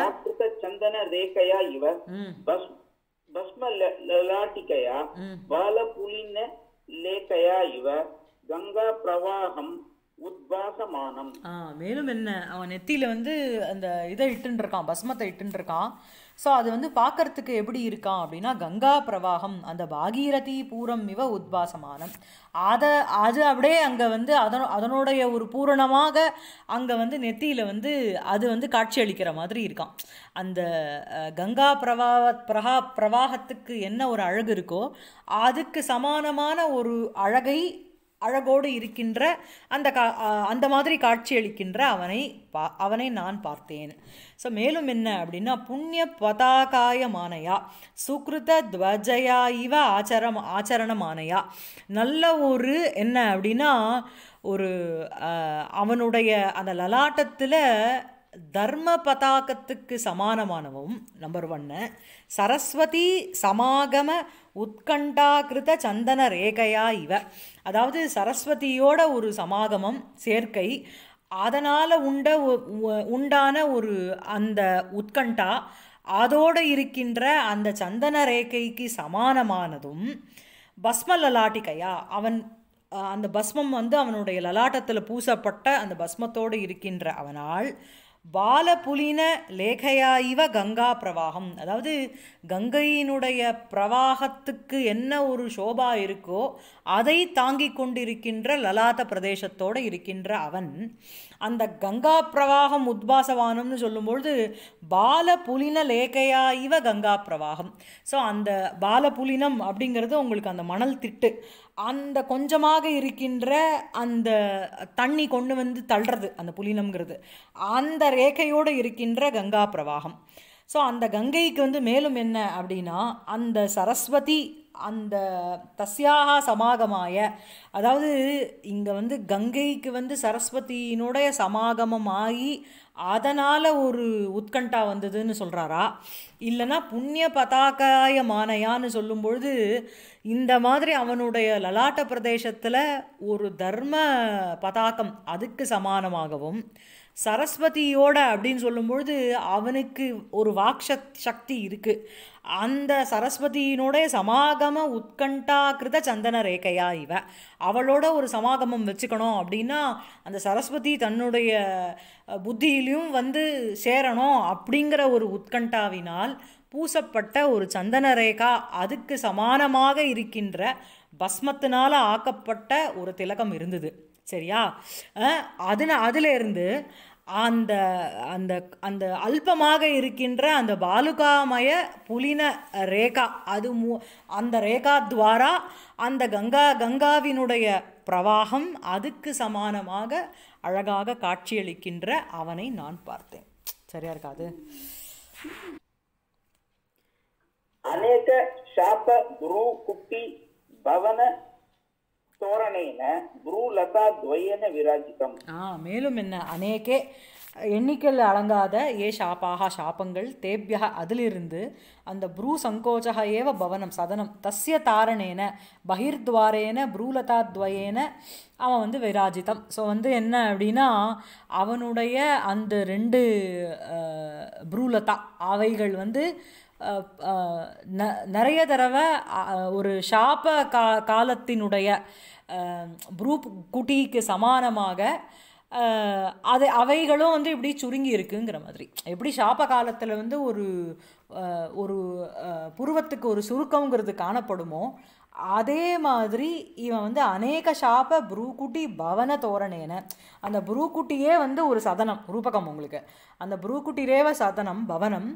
ஆக்ருத சந்தன ரேகையா இவ பஸ்ம லலாட்டிகையா பாலபுலின லேகையா இவ கங்கா பிரவாகம் உத்பாசமானம். மேலும் என்ன, அவன் நெத்தியில் வந்து அந்த இதை இட்டுன்னு இருக்கான், பஸ்மத்தை இட்டுன்னு இருக்கான். ஸோ அது வந்து பார்க்கறதுக்கு எப்படி இருக்கான் அப்படின்னா கங்கா பிரவாகம், அந்த பாகீரதி பூரம் இவ உத்பாசமானம். அது அப்படியே அங்கே வந்து அதனுடைய ஒரு பூரணமாக அங்கே வந்து நெத்தியில் வந்து அது வந்து காட்சி அளிக்கிற மாதிரி இருக்கான். அந்த கங்கா பிரவாகத்துக்கு என்ன ஒரு அழகு இருக்கோ அதுக்கு சமானமான ஒரு அழகோடு இருக்கின்ற அந்த மாதிரி காட்சியளிக்கின்ற அவனை நான் பார்த்தேன். ஸோ மேலும் என்ன அப்படின்னா புண்ணிய பதாகாயமானயா சுக்ருத துவஜயா இவ ஆச்சரணமானயா, நல்ல ஒரு என்ன அப்படின்னா ஒரு அவனுடைய அந்த லலாட்டத்தில் தர்ம பதாகத்துக்கு சமானமானவும் நம்பர் 1. சரஸ்வதி சமாகம உத்கண்டாகிருத சந்தன ரேகையா இவ, அதாவது சரஸ்வதியோட ஒரு சமாகமம் சேர்க்கை, அதனால் உண்டான ஒரு அந்த உத்கண்டா அதோடு இருக்கின்ற அந்த சந்தன ரேகைக்கு சமானமானதும் பஸ்ம லலாட்டிகையா, அந்த பஸ்மம் வந்து அவனுடைய லலாட்டத்தில் பூசப்பட்ட அந்த பஸ்மத்தோடு இருக்கின்ற அவனால் பாலபுலின லேகையா இவ கங்கா பிரவாகம், அதாவது கங்கையினுடைய பிரவாகத்துக்கு என்ன ஒரு சோபா இருக்கோ அதை தாங்கி கொண்டிருக்கின்ற லலாட்ட பிரதேசத்தோடு இருக்கின்ற அவன் அந்த கங்கா பிரவாகம் உத்பாசவானம்னு சொல்லும்பொழுது பாலபுலின லேகையா இவ கங்கா பிரவாகம். ஸோ அந்த பாலபுலினம் அப்படிங்கிறது உங்களுக்கு அந்த மணல் திட்டு, அந்த கொஞ்சமாக இருக்கின்ற அந்த தண்ணி கொண்டு வந்து தள்ளுறது அந்த புலினம்ங்கிறது, அந்த ரேகையோடு இருக்கின்ற கங்கா பிரவாகம். ஸோ அந்த கங்கைக்கு வந்து மேலும் என்ன அப்படின்னா அந்த சரஸ்வதி அந்த தஸ்யாக சமாகமாய, அதாவது இங்கே வந்து கங்கைக்கு வந்து சரஸ்வதியினுடைய சமாகமமாகி அதனால் ஒரு உத்கண்டா வந்ததுன்னு சொல்கிறாரா, இல்லைன்னா புண்ணிய பதாகாய மானையான்னு சொல்லும்பொழுது இந்த மாதிரி அவனுடைய லலாட்ட பிரதேசத்தில் ஒரு தர்ம பதாகம் அதுக்கு சமானமாகவும் சரஸ்வதியோட அப்படின்னு சொல்லும்பொழுது அவனுக்கு ஒரு சக்தி இருக்குது, அந்த சரஸ்வதியினுடைய சமாகம உத்கண்டாகிருத சந்தன ரேகையா இவ, அவளோட ஒரு சமாகமம் வச்சுக்கணும் அப்படின்னா அந்த சரஸ்வதி தன்னுடைய புத்தியிலையும் வந்து சேரணும் அப்படிங்கிற ஒரு உத்கண்டாவினால் பூசப்பட்ட ஒரு சந்தன ரேகா அதுக்கு சமானமாக இருக்கின்ற பஸ்மத்தினால் ஆக்கப்பட்ட ஒரு திலகம் இருந்தது. சரியா? அதிலிருந்து அந்த அந்த அந்த அல்பமாக இருக்கின்ற அந்த பாலுகாமய புலின ரேகா அந்த ரேகா துவாரா அந்த கங்காவினுடைய பிரவாகம் அதுக்கு சமானமாக அழகாக காட்சியளிக்கின்ற அவனை நான் பார்த்தேன். சரியா இருக்காது? அநேக ஷாப குரு குட்டி பவன தோரணேன ப்ரூலதா துவயேன விராஜிதம். மேலும் என்ன, அநேகே எண்ணிக்கையில் அடங்காத சாபாக சாபங்கள் தேபியா அதிலிருந்து அந்த ப்ரூ சங்கோச்சக ஏவ பவனம் சதனம் தஸ்ய தாரணேன பகிர்த்வாரேன ப்ரூலதா துவயேன அவன் வந்து விராஜிதம். ஸோ வந்து என்ன அப்படின்னா அவனுடைய அந்த 2 ப்ரூலதா அவைகள் வந்து நிறைய தடவை ஒரு சாப காலத்தினுடைய ப்ரூ குட்டிக்கு சமானமாக அது அவைகளும் வந்து இப்படி சுருங்கி இருக்குங்கிற மாதிரி. எப்படி சாப காலத்தில் வந்து ஒரு ஒரு புருவத்துக்கு ஒரு சுருக்கங்கிறது காணப்படுமோ அதே மாதிரி இவன் வந்து அநேக சாப புரூகுட்டி பவன தோரணேன, அந்த புரூகுட்டியே வந்து ஒரு சதனம் ரூபகம் உங்களுக்கு, அந்த புரூகுட்டிரேவ சதனம் பவனம்,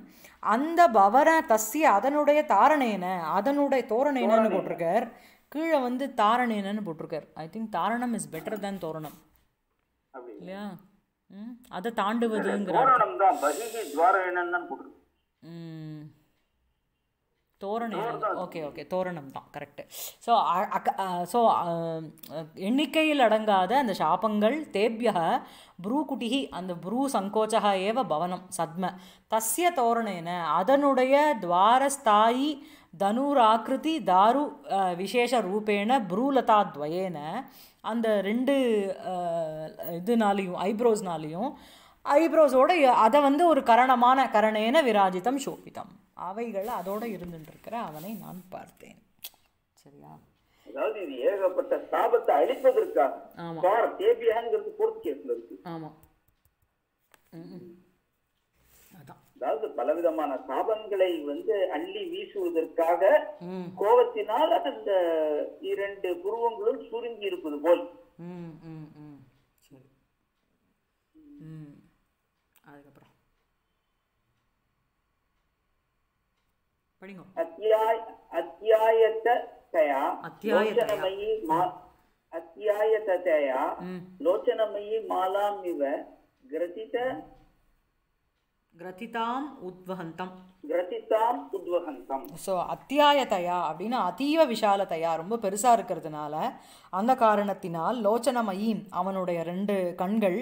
அந்த பவன தஸ்ய அதனுடைய தாரணேன, அதனுடைய தோரணேனன்னு போட்டிருக்கார், கீழே வந்து தாரணேனன்னு போட்டிருக்கார். ஐ திங்க் தாரணம் இஸ் பெட்டர் தேன் தோரணம் இல்லையா? அதை தாண்டுவதுங்கிற தோரணம். ஓகே ஓகே, தோரணம் தான் கரெக்டு. ஸோ ஸோ எண்ணிக்கையில் அடங்காத அந்த சாபங்கள் தேபிய புரூகுட்டிகி, அந்த புரூ சங்கோச்சா ஏவ பவனம் சத்ம தஸ்ய தோரணேன, அதனுடைய துவாரஸ்தாயி தனுராக்கிருதி தாரு விசேஷ ரூபேண புரூலதாத்வயேன, அந்த ரெண்டு இதுனாலையும் ஐப்ரோஸ்னாலையும் ஐப்ரோஸோட அதை வந்து ஒரு கரணமான கரணேன விராஜிதம் சோபிதம், அவைகள் அதோடு இருந்துருக்கிற அவனை நான் பார்த்தேன். சரியா? அதாவது இது ஏகப்பட்ட சாபத்தை அழிப்பதற்காக. ஆமா, அதாவது பலவிதமான சாபங்களை வந்து அள்ளி வீசுவதற்காக கோபத்தினால் அந்த இரண்டு புருவங்களும் சுருங்கி இருப்பது போல். சரி, அதுக்கப்புறம் படிங்க. அத்தியாயதயா லோச்சனமயி மாலாம் இவ கிரதிதாம் உத்வஹந்தம். ஸோ அத்தியாயத்தையா அப்படின்னா அதீவ விஷாலத்தையா, ரொம்ப பெருசாக இருக்கிறதுனால, அந்த காரணத்தினால் லோச்சனமயீம் அவனுடைய ரெண்டு கண்கள்,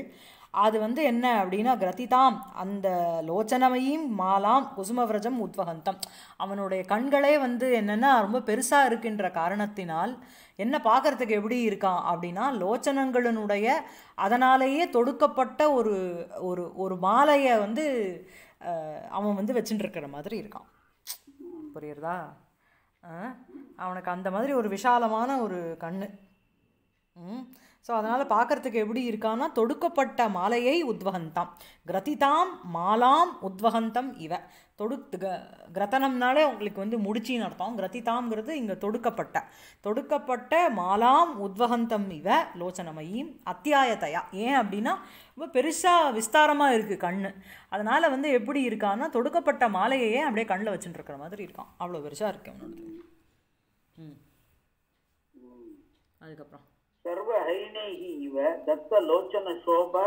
அது வந்து என்ன அப்படின்னா கிரதிதாம், அந்த லோச்சனமயீம் மாலாம் குசுமவிரஜம் உத்வஹந்தம், அவனுடைய கண்களே வந்து என்னென்னா ரொம்ப பெருசாக இருக்கின்ற காரணத்தினால் என்ன பார்க்குறதுக்கு எப்படி இருக்கான் அப்படின்னா லோச்சனங்களினுடைய அதனாலேயே தொடுக்கப்பட்ட ஒரு ஒரு ஒரு மாலையை வந்து அவன் வந்து வச்சுட்டு இருக்கிற மாதிரி இருக்கான். புரியுறதா? அவனுக்கு அந்த மாதிரி ஒரு விஷாலமான ஒரு கண்ணு. ஸோ அதனால் பார்க்குறதுக்கு எப்படி இருக்கான்னா தொடுக்கப்பட்ட மாலையை உத்வகந்தாம், கிரதிதாம் மாலாம் உத்வகந்தம் இவ. கிரதனம்னாலே உங்களுக்கு வந்து முடிச்சின்னு அர்த்தம். கிரதிதாம்ங்கிறது இங்கே தொடுக்கப்பட்ட மாலாம் உத்வகந்தம் இவ லோச்சனமயீம் அத்தியாயத்தையா. ஏன் அப்படின்னா ரொம்ப பெருசாக விஸ்தாரமாக இருக்குது கண், அதனால் வந்து எப்படி இருக்கான்னா தொடுக்கப்பட்ட மாலையையே அப்படியே கண்ணில் வச்சுட்டு இருக்கிற மாதிரி இருக்கான், அவ்வளோ பெருசாக இருக்கு அவனோடது. அதுக்கப்புறம் சர்வ ஹரிணேஹி இவ தத்த லோச்சன சோபா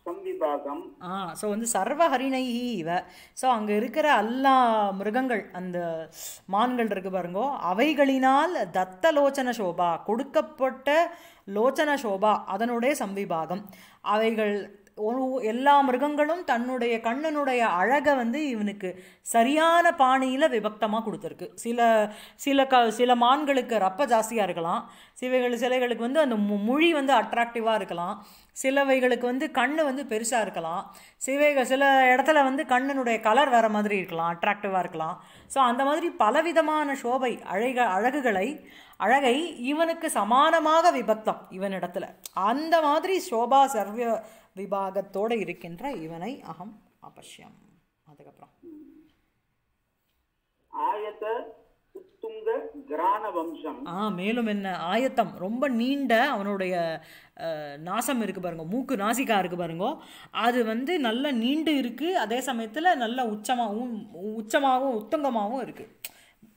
சம்விபாகம். ஸோ வந்து சர்வ ஹரிணைஹி இவ, ஸோ அங்கே இருக்கிற எல்லா மிருகங்கள், அந்த மான்கள் இருக்கு பாருங்கோ, அவைகளினால் தத்த லோச்சன சோபா கொடுக்கப்பட்ட லோச்சன சோபா அதனுடைய சம்விபாகம், அவைகள் எல்லா மிருகங்களும் தன்னுடைய கண்ணனுடைய அழகை வந்து இவனுக்கு சரியான பாணியில் விபக்தமாக கொடுத்துருக்கு. சில மான்களுக்கு ரப்ப ஜாஸ்தியாக இருக்கலாம், சிலைகளுக்கு வந்து அந்த மொழி வந்து அட்ராக்டிவாக இருக்கலாம், சிலவைகளுக்கு வந்து கண்ணு வந்து பெருசாக இருக்கலாம், சில இடத்துல வந்து கண்ணனுடைய கலர் வேறு மாதிரி இருக்கலாம், அட்ராக்டிவாக இருக்கலாம். ஸோ அந்த மாதிரி பலவிதமான சோபை அழகை இவனுக்கு சமானமாக விபக்தம் இவனிடத்துல, அந்த மாதிரி சோபா சர்வ விபாகத்தோடு இருக்கின்ற இவனை அகம் அபஷ்யம். அதுக்கப்புறம் ஆயத்த உத்துங்க கிராண வம்சம். மேலும் என்ன ஆயத்தம், ரொம்ப நீண்ட அவனுடைய நாசம் இருக்குது பாருங்க, மூக்கு நாசிகா இருக்குது பாருங்க, அது வந்து நல்ல நீண்டு இருக்குது, அதே சமயத்தில் நல்ல உச்சமாகவும் உத்தங்கமாகவும் இருக்குது,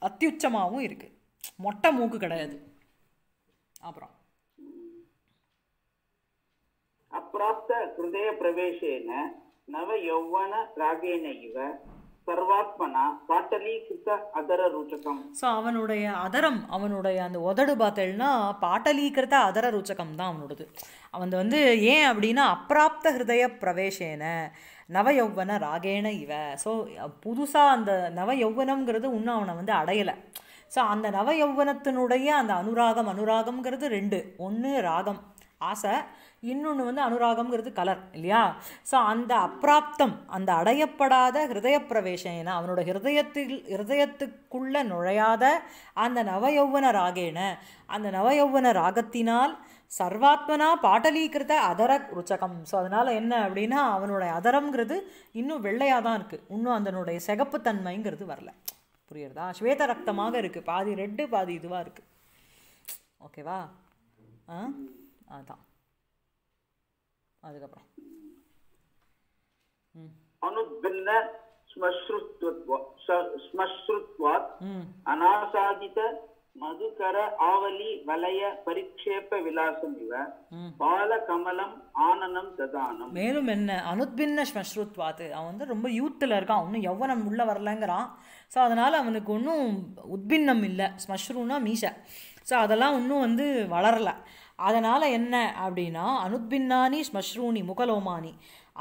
அத்தியுச்சமாகவும் இருக்குது, மொட்டை மூக்கு கிடையாது. அப்புறம் அப்பிராப்த ஹிருதய பிரவேசேன நவ யௌவன ராகேன இவ சர்வாத்மனா பாட்டலீகிருத அதர ருச்சகம். ஸோ அவனுடைய அதரம், அவனுடைய அந்த உதடு பார்த்தேன்னா பாட்டலீகிருத அதர ருச்சகம் தான் அவனோடது. அவன் வந்து ஏன் அப்படின்னா அப்பிராப்த ஹிருதய பிரவேசேன நவ யௌவன ராகேன இவ. ஸோ புதுசாக அந்த நவ யௌவனம்ங்கிறது இன்னும் அவனை வந்து அடையலை. ஸோ அந்த நவ யௌவனத்தினுடைய அந்த அனுராகம்ங்கிறது ரெண்டு, ஒன்று ராகம் ஆசை, இன்னொன்று வந்து அனுராகம்ங்கிறது கலர் இல்லையா? ஸோ அந்த அப்பிராப்தம், அந்த அடையப்படாத ஹிருதய பிரவேசேன அவனோட ஹிருதயத்துக்குள்ளே நுழையாத அந்த நவயௌவன ராகேன, அந்த நவயௌவன ராகத்தினால் சர்வாத்மனா பாட்டலீகிருத்த அதர ருச்சகம். ஸோ அதனால் என்ன அப்படின்னா அவனுடைய அதரம்ங்கிறது இன்னும் வெள்ளையாக தான் இருக்குது, இன்னும் அதனுடைய சிகப்புத்தன்மைங்கிறது வரல. புரியுறதா? ஸ்வேத ரக்தமாக இருக்குது, பாதி ரெட்டு பாதி இதுவாக இருக்குது. ஓகேவா? அதான். அதுக்கப்புறம் அனுபின்ன ஸ்மஸ்ருத்வாத் அநாசாதித மதுகர ஆவலி வலய பரிக்ஷேப விலாசம் இவ பால கமலம் ஆனனம் ததானம். மேலும் என்ன? அனுத்பின்ன ஸ்மஸ்ருத்வாத், அவன் வந்து ரொம்ப யூத்தில் இருக்கான், இன்னும் யௌவனம் உள்ள வரலங்கிறான். ஸோ அதனால் அவனுக்கு ஒன்றும் உத்பின்னம் இல்லை. ஸ்மஸ்ருன்னா மீசை. ஸோ அதெல்லாம் இன்னும் வந்து வளரலை. அதனால் என்ன அப்படின்னா அனுத்பின்னானி ஸ்மஸ்ரூனி முகலோமானி,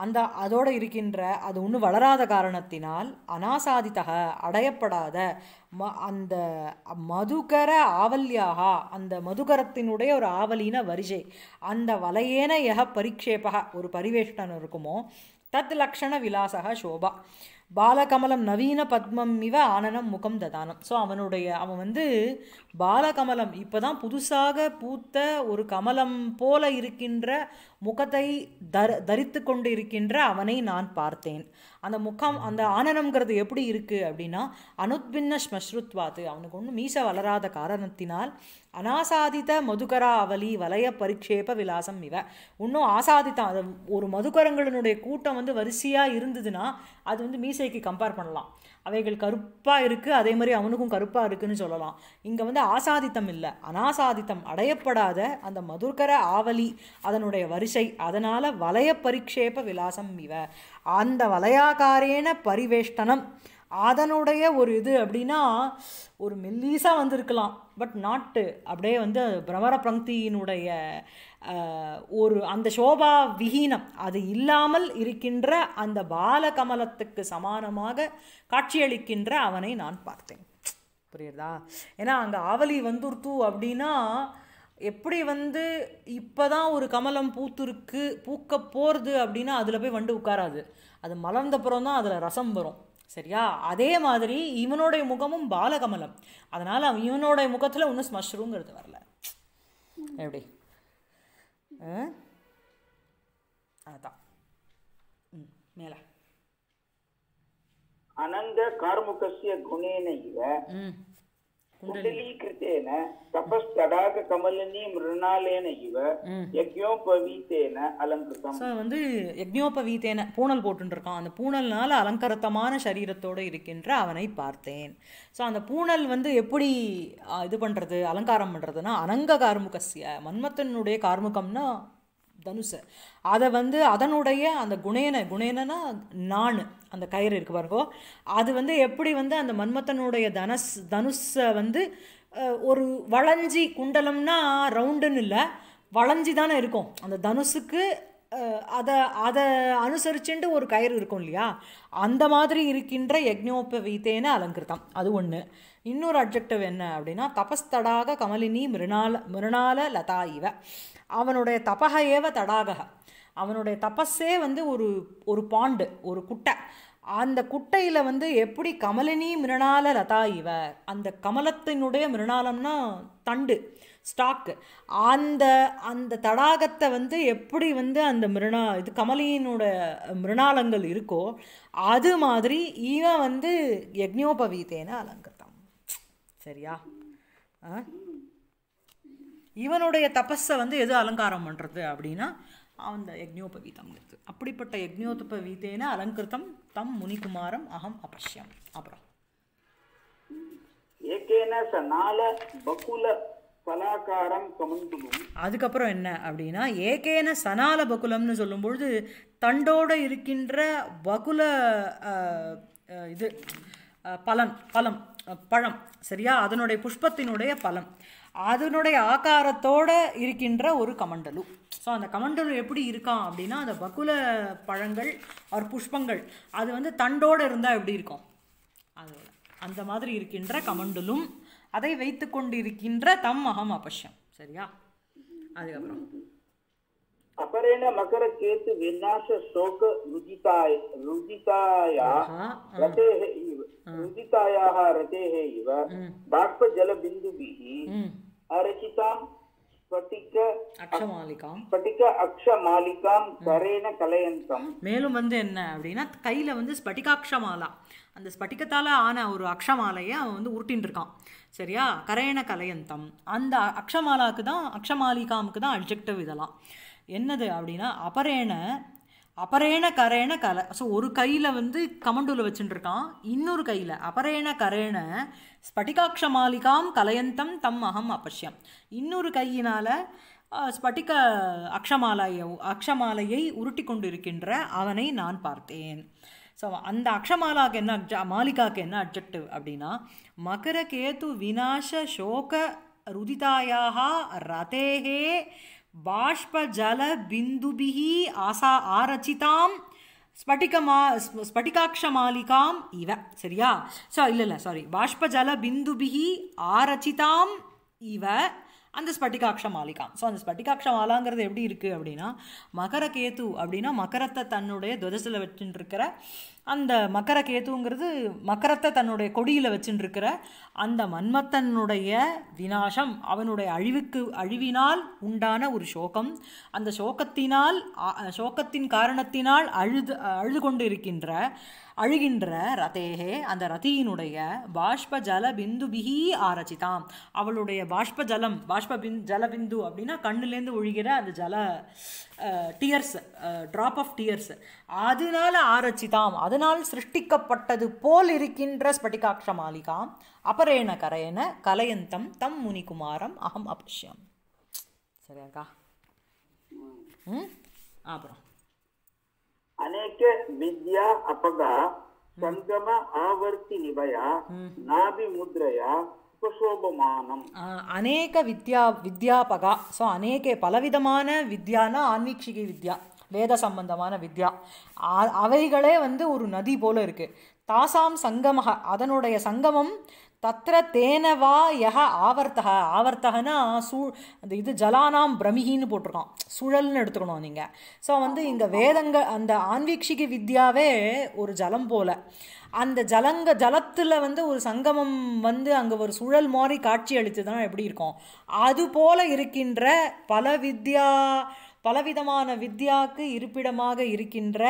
அந்த அதோடு இருக்கின்ற அது ஒன்றும் வளராத காரணத்தினால் அநாசாதித்தக அடையப்படாத அந்த மதுகர ஆவல்யாக, அந்த மதுகரத்தினுடைய ஒரு ஆவலின வரிசை, அந்த வலையேன யக பரிக்ஷேபக ஒரு பரிவேஷ்டன் இருக்குமோ தத் லக்ஷண விலாசக சோபா பாலகமலம் நவீன பத்மம் இவ ஆனனம் முகம் ததானம். ஸோ அவன் வந்து பாலகமலம் இப்போ தான் புதுசாக பூத்த ஒரு கமலம் போல இருக்கின்ற முகத்தை தரித்து கொண்டு இருக்கின்ற அவனை நான் பார்த்தேன். அந்த முகம், அந்த ஆனனம்ங்கிறது எப்படி இருக்குது அப்படின்னா அனுத்பின்ன ஸ்மஸ்ருத்வாத்து, அவனுக்கு ஒன்றும் மீசை வளராத காரணத்தினால் அனாசாதித்த மதுகரா அவலி வலய பரிக்ஷேப விலாசம் இவ, இன்னும் ஆசாதித்தான். அது ஒரு மதுக்கரங்களினுடைய கூட்டம் வந்து வரிசையாக இருந்ததுன்னா அது வந்து மீசைக்கு கம்பேர் பண்ணலாம். அவைகள் கருப்பாக இருக்குது, அதே மாதிரி அவனுக்கும் கருப்பாக இருக்குதுன்னு சொல்லலாம். இங்கே வந்து ஆசாதித்தம் இல்லை, அனாசாதித்தம் அடையப்படாத அந்த மதுர்கர ஆவலி அதனுடைய வரிசை, அதனால் வலய பரிக்ஷேப விலாசம் இவ, அந்த வலயாகாரேன பரிவேஷ்டனம் அதனுடைய ஒரு இது அப்படின்னா ஒரு மெல்லீஸாக வந்திருக்கலாம், பட் நாட்டு அப்படியே வந்து பிரமர பங்கியினுடைய ஒரு அந்த சோபா விஹீனம் அது இல்லாமல் இருக்கின்ற அந்த பாலகமலத்துக்கு சமானமாக காட்சியளிக்கின்ற அவனை நான் பார்த்தேன். புரியுறதா? ஏன்னா அங்கே ஆவலி வந்துருத்து அப்படின்னா எப்படி வந்து இப்போ தான் ஒரு கமலம் பூத்துருக்கு, பூக்க போகிறது அப்படின்னா அதில் போய் வண்டு உட்காராது, அது மலர்ந்தப்புறம் தான் அதில் ரசம் வரும். சரியா? அதே மாதிரி இவனுடைய முகமும் பாலகமலம், அதனால் இவனுடைய முகத்தில் ஒன்றும் ஸ்மஷ்ருங்கிறது வரல. எப்படி? அதான் மேல அனங்க கார்முகஸ்ய குணேன இவ குண்டலீகிருத்தேன தபஸ்தடாக கமலினி மிருணாலேன இவ யக்ஞோபவீதேன அலங்கிருதம். ஸோ வந்து யக்ஞோபவீதேன பூணல் போட்டுருக்கான், அந்த பூணல்னால அலங்கரத்தமான சரீரத்தோடு இருக்கின்ற அவனை பார்த்தேன். ஸோ அந்த பூணல் வந்து எப்படி இது பண்ணுறது, அலங்காரம் பண்ணுறதுன்னா அனங்க கார்முகஸ்ய, மன்மத்தனுடைய கார்முகம்னா தனுசு, அதை வந்து அதனுடைய அந்த குணேனா நான் அந்த கயிறு இருக்கு பாருங்கோ, அது வந்து எப்படி வந்து அந்த மன்மத்தனுடைய தனுஷை வந்து ஒரு வளைஞ்சி, குண்டலம்னா ரவுண்டுன்னு இல்லை வளைஞ்சி தானே இருக்கும், அந்த தனுசுக்கு அதை அனுசரிச்சுட்டு ஒரு கயிறு இருக்கும் இல்லையா, அந்த மாதிரி இருக்கின்ற யக்ஞோபவீதேன அலங்கிருதம். அது ஒன்று. இன்னொரு அட்ஜெக்டிவ் என்ன அப்படின்னா தபஸ்தடாக கமலினி மிருணால லதா இவ, அவனுடைய தபக ஏவ தடாக, அவனுடைய தபஸே வந்து ஒரு பாண்டு, ஒரு குட்டை, அந்த குட்டையில் வந்து எப்படி கமலினி மிருணால லதா இவ, அந்த கமலத்தினுடைய மிருணாலம்னா தண்டு, ஸ்டாக்கு, அந்த தடாகத்தை வந்து எப்படி வந்து அந்த இது கமலியினோட மிருணாலங்கள் இருக்கோ அது மாதிரி இவன் வந்து யக்ஞோபவீதேன அலங்கிருதம். சரியா? இவனுடைய தபஸை வந்து எது அலங்காரம் பண்ணுறது அப்படின்னா அந்த யக்ஞோபவீதம்ங்கிறது. அப்படிப்பட்ட யக்ஞோபவீதேன அலங்கிருதம் தம் முனிகுமாரம் அகம் அபஷ்யம். அப்புறம் அதுக்கப்புறம் என்ன அப்படின்னா ஏகேன சனால பகுலம்னு சொல்லும்பொழுது தண்டோடு இருக்கின்ற பகுல இது பழம், சரியா? அதனுடைய புஷ்பத்தினுடைய பலம், அதனுடைய ஆகாரத்தோடு இருக்கின்ற ஒரு கமண்டலு. ஸோ அந்த கமண்டலு எப்படி இருக்கான் அப்படின்னா அந்த பகுல பழங்கள் ஒரு புஷ்பங்கள் அது வந்து தண்டோடு இருந்தால் எப்படி இருக்கும், அதோட அந்த மாதிரி இருக்கின்ற கமண்டலும் அதை வைத்து கொண்டு இருக்கின்ற தம் அகம் அபஷ்யம். சரியா? அதுக்கப்புறம் अपरेण मकर केतु विनाश शोक रुदितायाः रतेः इव बाष्प जल बिंदुभिः अरचितां ஸ்பட்டிக அக்ஷமாலிகாம். ஸ்பட்டிக அக்ஷமாலிகாம் கரேன கலயந்தம். மேலும் வந்து என்ன அப்படின்னா கையில் வந்து ஸ்பட்டிகாட்சமாலா, அந்த ஸ்பட்டிகத்தால் ஆன ஒரு அக்ஷமாலையை அவன் வந்து உருட்டின்னு இருக்கான். சரியா? கரேன கலயந்தம், அந்த அக்ஷமாலாவுக்கு தான், அக்ஷமாலிகாமுக்கு தான் அட்ஜெக்டிவ். இதெல்லாம் என்னது அப்படின்னா அபரேண கரேண கலை. ஸோ ஒரு கையில் வந்து கமண்டூவில் வச்சுட்டுருக்கான், இன்னொரு கையில் அபரேண கரேண ஸ்பட்டிகாட்சமாலிகாம் கலயந்தம் தம் அகம் அபஷ்யம். இன்னொரு கையினால் ஸ்பட்டிக அக்ஷமாலையை உருட்டி கொண்டிருக்கின்ற அவனை நான் பார்த்தேன். ஸோ அந்த அக்ஷமாலாவுக்கு என்ன மாலிகாவுக்கு என்ன அட்ஜெக்டிவ் அப்படின்னா மகர கேது விநாச சோக ருதிதாயாக ரதேஹே பாஷ்பஜல பிந்துபிஹி ஆரச்சிதாம் ஸ்பட்டிகாட்சமாலிகாம் இவ. சரியா? ஸோ இல்லை சாரி, பாஷ்பஜல பிந்துபிஹி ஆரச்சிதாம் இவ அந்த ஸ்பட்டிகாட்சமாலிகாம். ஸோ அந்த ஸ்பட்டிகாட்சமாலாங்கிறது எப்படி இருக்குது அப்படின்னா மகர கேது அப்படின்னா மகரத்தை தன்னுடைய துவதசில் வச்சுட்டுருக்கிற அந்த மகர கேத்துங்கிறது மகரத்தை தன்னுடைய கொடியில் வச்சுட்டுருக்கிற அந்த மன்மத்தனுடைய விநாசம், அவனுடைய அழிவினால் உண்டான ஒரு சோகம். அந்த சோகத்தின் காரணத்தினால் அழுது கொண்டு அழுகின்ற ரதேகே, அந்த ரதியினுடைய பாஷ்ப ஜல பிந்துபிஹி ஆரச்சிதாம், அவளுடைய ஜலபிந்து அப்படின்னா கண்ணுலேருந்து ஒழுகிற அந்த டியர்ஸ், ட்ராப் ஆஃப் டியர்ஸ், அதனால ஆரச்சிதாம், அதனால் சிருஷ்டிக்கப்பட்டது போல் இருக்கின்ற ஸ்பட்டிகாட்சமாலிகாம் அபரேண கரேன கலயந்தம் தம் முனிகுமாரம் அகம் அபஷ்யம். சரியாக்கா? அப்புறம் அநேக வித்யா அபகா சங்கம ஆவர்த்தி நிபயா நாபி முத்ரயா உபசோபமானம். அநேக வித்யாபகா. ஸோ அநேக பலவிதமான வித்யானா ஆன்மீக்ஷிகை வித்யா, வேத சம்பந்தமான வித்யா, அவைகளே வந்து ஒரு நதி போல இருக்குது. தாசாம் சங்கமஹ, அதனுடைய சங்கமம் தத்ர தேனவா யஹ ஆவர்த்தகனா அந்த இது ஜலானாம் பிரமிகின்னு போட்டிருக்கான், சுழல்னு எடுத்துக்கணும் நீங்கள். ஸோ வந்து இங்கே வேதங்கள் அந்த ஆன்வீக்ஷிக வித்யாவே ஒரு ஜலம் போல், அந்த ஜலத்தில் வந்து ஒரு சங்கமம் வந்து அங்கே ஒரு சுழல் மாதிரி காட்சி அளித்ததுனா எப்படி இருக்கும், அது போல இருக்கின்ற பலவிதமான வித்யாவுக்கு இருப்பிடமாக இருக்கின்ற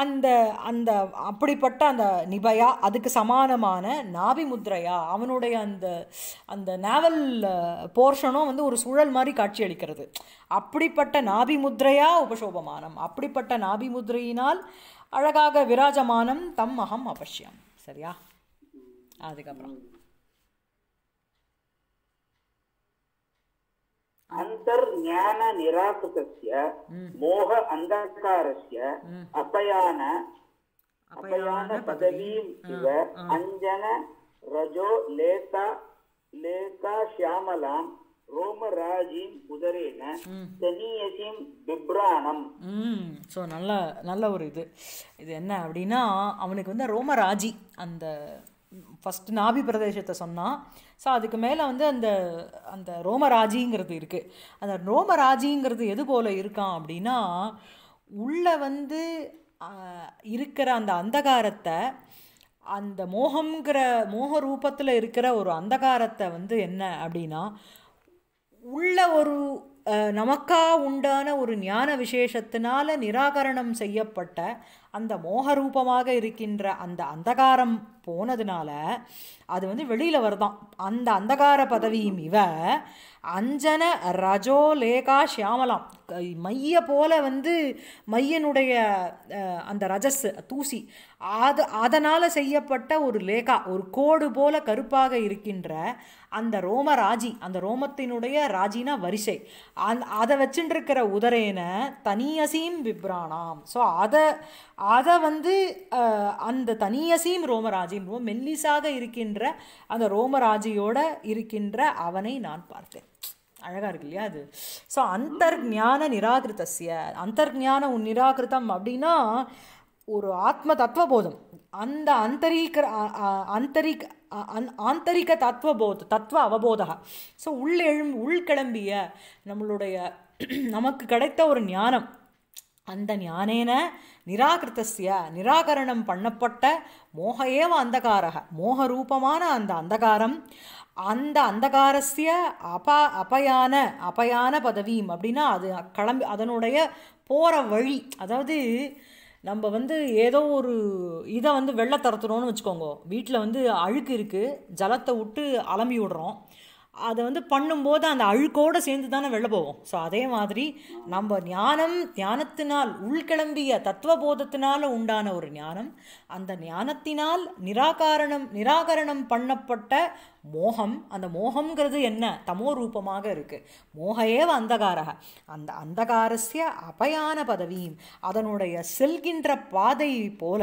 அந்த அந்த அப்படிப்பட்ட அந்த நிபயா, அதுக்கு சமானமான நாபி முத்ரையா, அவனுடைய அந்த அந்த நாவல் போர்ஷனும் வந்து ஒரு சுழல் மாதிரி காட்சி அளிக்கிறது. அப்படிப்பட்ட நாபி முத்ரையா உபசோபமானம், அப்படிப்பட்ட நாபி முத்ரையினால் அழகாக விராஜமானம் தம் அகம் அபஷ்யம். சரியா? அதுக்கப்புறம் அந்தர்ஞான நிராகிருதஸ்ய மோக அந்தகாரஸ்ய அபயான பதவீம் இவ அஞ்சன ரஜோ லேகா ஷியாமலாம் ரோமராஜீம் உதரேன தனியசீம் பிப்ராணம். ஸோ நல்ல ஒரு இது என்ன அப்படின்னா அவனுக்கு வந்து ரோமராஜி அந்த ஃபஸ்ட்டு நாபி பிரதேசத்தை சொன்னான். ஸோ அதுக்கு மேலே வந்து அந்த அந்த ரோமராஜிங்கிறது இருக்குது. அந்த ரோமராஜிங்கிறது எது போல் இருக்கான் அப்படின்னா உள்ளே வந்து இருக்கிற அந்த அந்தகாரத்தை, அந்த மோக ரூபத்தில் இருக்கிற ஒரு அந்தகாரத்தை வந்து என்ன அப்படின்னா உள்ள ஒரு நமக்கா உண்டான ஒரு ஞான விசேஷத்தினால நிராகரணம் செய்யப்பட்ட அந்த மோகரூபமாக இருக்கின்ற அந்த அந்தகாரம் போனதுனால அது வந்து வெளியில் வருதான். அந்த அந்தகார பதவியும் இவ அஞ்சன ரஜோ லேகா ஷியாமலாம், மைய போல வந்து மையனுடைய அந்த ரஜஸ் தூசி அதனால் செய்யப்பட்ட ஒரு லேகா, ஒரு கோடு போல கருப்பாக இருக்கின்ற அந்த ரோமராஜி, அந்த ரோமத்தினுடைய ராஜினா வரிசை, அதை வச்சுட்டுருக்கிற உதரேன தனியசீம் விப்ராணாம். ஸோ அதை வந்து அந்த தனியசீம் ரோமராஜின் மெல்லிசாக இருக்கின்ற அந்த ரோமராஜியோட இருக்கின்ற அவனை நான் பார்த்தேன். அழகாக இருக்கு இல்லையா அது? ஸோ அந்தர்ஞான நிராகிருத்தஸ்ய, அந்தர்ஞான நிராகிருத்தம் அப்படின்னா ஒரு ஆத்ம தத்துவபோதம், அந்த ஆந்தரிக தத்துவ அவபோதா. ஸோ உள்கிளம்பிய நம்மளுடைய நமக்கு கிடைத்த ஒரு ஞானம், அந்த ஞானேன நிராகிருத்தஸ்ய நிராகரணம் பண்ணப்பட்ட மோக ஏவ அந்தகாரக, மோகரூபமான அந்த அந்தகாரம் அந்த அந்தகாரஸ்ய அபயான பதவியும் அப்படின்னா அது கிளம்பி அதனுடைய போகிற வழி. அதாவது நம்ம வந்து ஏதோ ஒரு இதை வந்து வெள்ளை தரத்துறோன்னு வச்சுக்கோங்க. வீட்டில் வந்து அழுக்கு இருக்குது, ஜலத்தை விட்டு அலம்பி விடுறோம். அதை வந்து பண்ணும்போது அந்த அழுக்கோடு சேர்ந்து தானே வெளில போவோம். ஸோ அதே மாதிரி நம்ம ஞானத்தினால் உள்கிளம்பிய தத்துவபோதத்தினால் உண்டான ஒரு ஞானம், அந்த ஞானத்தினால் நிராகரணம் பண்ணப்பட்ட மோகம். அந்த மோகம்ங்கிறது என்ன? தமோ ரூபமாக இருக்குது. மோகையேவ அந்தகாரக. அந்த அந்தகாரஸ்ய அபயான பதவியும் அதனுடைய செல்கின்ற பாதை போல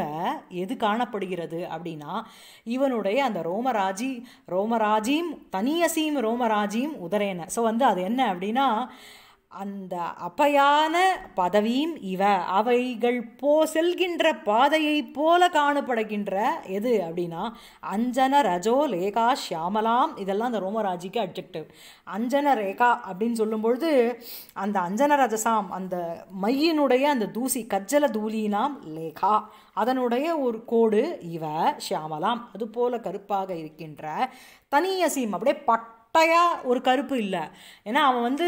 எது காணப்படுகிறது அப்படின்னா இவனுடைய அந்த ரோமராஜியும் தனியசீம் ரோமராஜியும் உதரேன. ஸோ வந்து அது என்ன அப்படின்னா அந்த அபயான பதவியும் அவைகள் செல்கின்ற பாதையை போல காணப்படுகின்ற எது அப்படின்னா அஞ்சன ரஜோ லேகா ஷியாமலாம். இதெல்லாம் அந்த ரோமராஜிக்கு அட்ஜெக்டிவ். அஞ்சன ரேகா அப்படின்னு சொல்லும்பொழுது அந்த அஞ்சன ரஜசாம் அந்த மையினுடைய அந்த தூசி கஜ்ஜல தூளினாம் லேகா அதனுடைய ஒரு கோடு ஷியாமலாம் அதுபோல கருப்பாக இருக்கின்ற தனியசீம் அப்படியே பட்டையாக ஒரு கருப்பு இல்லை. ஏன்னா அவன் வந்து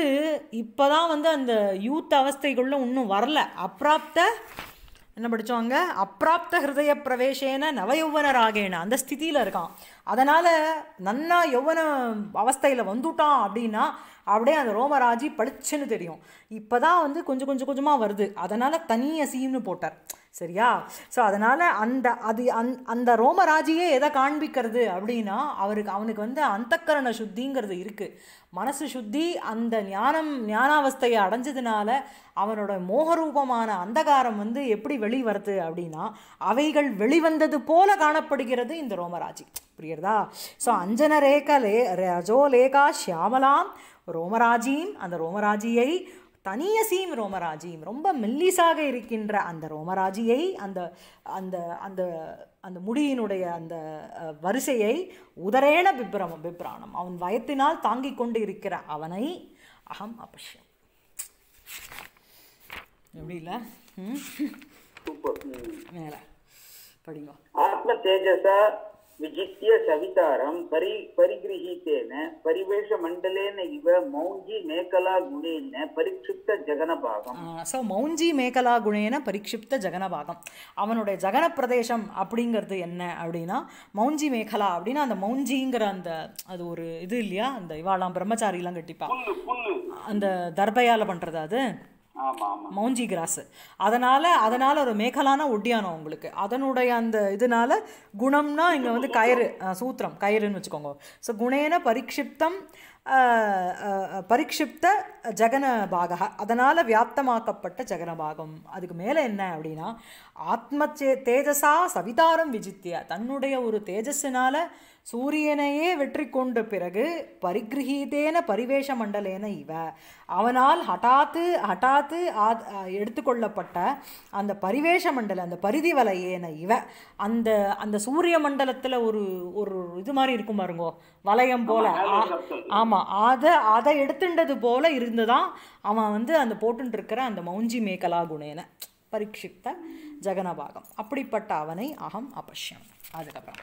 இப்போ தான் வந்து அந்த யூத் அவஸ்தைக்குள்ளே இன்னும் வரல. என்ன படித்தவங்க அப்பிராப்த ஹிருதய பிரவேசேன நவயௌவனராகேன அந்த ஸ்திதியில் இருக்கான். அதனால் நன்னா யௌவன அவஸ்தையில் வந்துட்டான் அப்படின்னா அப்படியே அந்த ரோமராஜி பளிச்சுன்னு தெரியும். இப்போ தான் வந்து கொஞ்சமாக வருது. அதனால் தனியசீம்னு போட்டார். சரியா? ஸோ அதனால் அந்த ரோமராஜியே எதை காண்பிக்கிறது அப்படின்னா அவனுக்கு வந்து அந்தக்கரண சுத்திங்கிறது இருக்குது. மனசு சுத்தி அந்த ஞானாவஸ்தையை அடைஞ்சதுனால அவனோட மோகரூபமான அந்தகாரம் வந்து எப்படி வெளிவருது அப்படின்னா அவைகள் வெளிவந்தது போல காணப்படுகிறது இந்த ரோமராஜி. புரியுறதா? ஸோ அஞ்சன ரஜோ லேகா ஷியாமலாம் ரோமராஜியும் அந்த ரோமராஜியை தனியசீம் ரோமராஜியும் ரொம்ப மெல்லிசாக இருக்கின்ற அந்த ரோமராஜியை அந்த அந்த அந்த அந்த முடியினுடைய அந்த வரிசையை உதரேன பிப்ராணம் அவன் வயத்தினால் தாங்கிக் கொண்டு இருக்கிற அவனை அகம் அபஷ்யம். எப்படி இல்லை? மேல படிங்க. ஆத்ம தேஜசா விஜித்ய சவிதாரம் பரிகிரஹீதேன பரிவேஷ மண்டலேன இவ மௌஞ்சி மேகலா குணேன பரிக்ஷிப்த ஜகனபாகம். ஸோ மௌஞ்சி மேகலா குணேன பரிக்ஷிப்த ஜகனபாகம் அவனுடைய ஜகன பிரதேசம் அப்படிங்கிறது என்ன அப்படின்னா மௌஞ்சி மேகலா அப்படின்னா அந்த மௌஞ்சிங்கிற அந்த அது ஒரு இது இல்லையா? அந்த இவாளாம் பிரம்மச்சாரிலாம் கட்டிப்பா அந்த தர்பையால் பண்ணுறது அது மௌஞ்சி கிராஸு. அதனால் ஒரு மேகலான ஒட்டியானம் உங்களுக்கு அதனுடைய அந்த இதனால குணம்னா இங்கே வந்து கயிறு சூத்திரம் கயிறுன்னு வச்சுக்கோங்க. ஸோ குணேன பரிக்ஷிப்த ஜகனபாக அதனால் வியாப்தமாக்கப்பட்ட ஜகனபாகம். அதுக்கு மேலே என்ன அப்படின்னா ஆத்ம தேஜஸா சவிதாரம் விஜித்திய தன்னுடைய ஒரு தேஜஸினால் சூரியனையே வெற்றி கொண்ட பிறகு பரிகிரகீதேன பரிவேஷ மண்டலேன அவனால் ஹட்டாத்து எடுத்துக்கொள்ளப்பட்ட அந்த பரிவேஷ மண்டல அந்த பரிதி வலையேன அந்த அந்த சூரிய மண்டலத்தில் ஒரு இது மாதிரி இருக்கும் பாருங்கோ வளையம் போல. ஆமாம், அதை எடுத்துட்டது போல இருந்துதான் அவன் வந்து அந்த போட்டுட்டு இருக்கிற அந்த மௌஞ்சி மேகலா குணேன பரிக்ஷிப்த ஜகனபாகம். அப்படிப்பட்ட அவனை அகம் அபஷ்யம். அதுக்கப்புறம்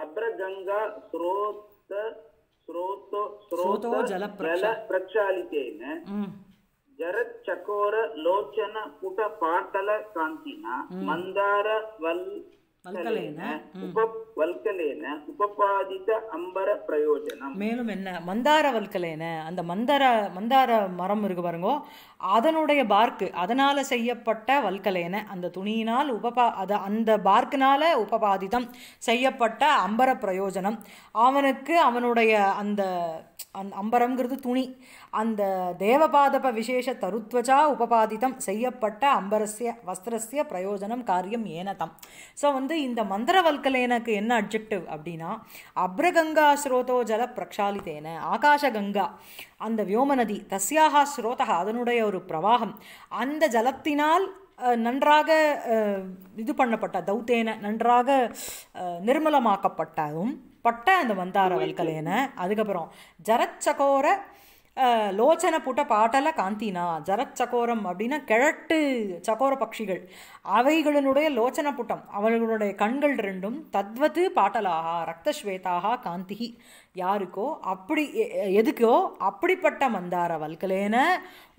அப்ரகங்கா ஸ்ரோதோ ஜல பிரக்ஷாலிதேன ஜரத் சகோர லோச்சன புட பாட்டல காந்தினா மந்தார வல்கலேன உபபாதித அம்பர பிரயோஜனம். மேலும் என்ன மந்தார வல்கலேன அந்த மந்தார மரம் இருக்கு பாருங்கோ அதனுடைய பார்க்கு அதனால செய்யப்பட்ட வல்கலேன அந்த துணியினால் அந்த பார்க்கினால உபபாதிதம் செய்யப்பட்ட அம்பர பிரயோஜனம். அவனுடைய அந்த அம்பரம்ங்கிறது துணி அந்த தேவபாதப விசேஷ தருத்வஜா உபபாதிதம் செய்யப்பட்ட அம்பரஸ்ய வஸ்திரஸ்ய பிரயோஜனம் காரியம் ஏனதம். ஸோ வந்து இந்த மந்திரவல்கலேனுக்கு என்ன அட்ஜெக்டிவ் அப்படின்னா அப்ரகங்கா ஸ்ரோதோ ஜல பிரக்ஷாலிதேன ஆகாஷகங்கா அந்த வியோமநதி தஸ்யாக ஸ்ரோதா அதனுடைய ஒரு பிரவாகம் அந்த ஜலத்தினால் நன்றாக இது பண்ணப்பட்ட தௌத்தேன நன்றாக நிர்மலமாக்கப்பட்டதும் அந்த மந்தார வல்கலேன. அதுக்கப்புறம் ஜரச்சகோர லோச்சன புட்ட பாட்டல காந்தினா ஜரத் சகோரம் அப்படின்னா கிழட்டு சகோர பட்சிகள் அவைகளினுடைய லோச்சன புட்டம் அவர்களுடைய கண்கள் ரெண்டும் தத்வத்து பாட்டலாக ரக்தஸ்வேதாக காந்தி யாருக்கோ அப்படி எதுக்கோ அப்படிப்பட்ட மந்தார வல்கலேன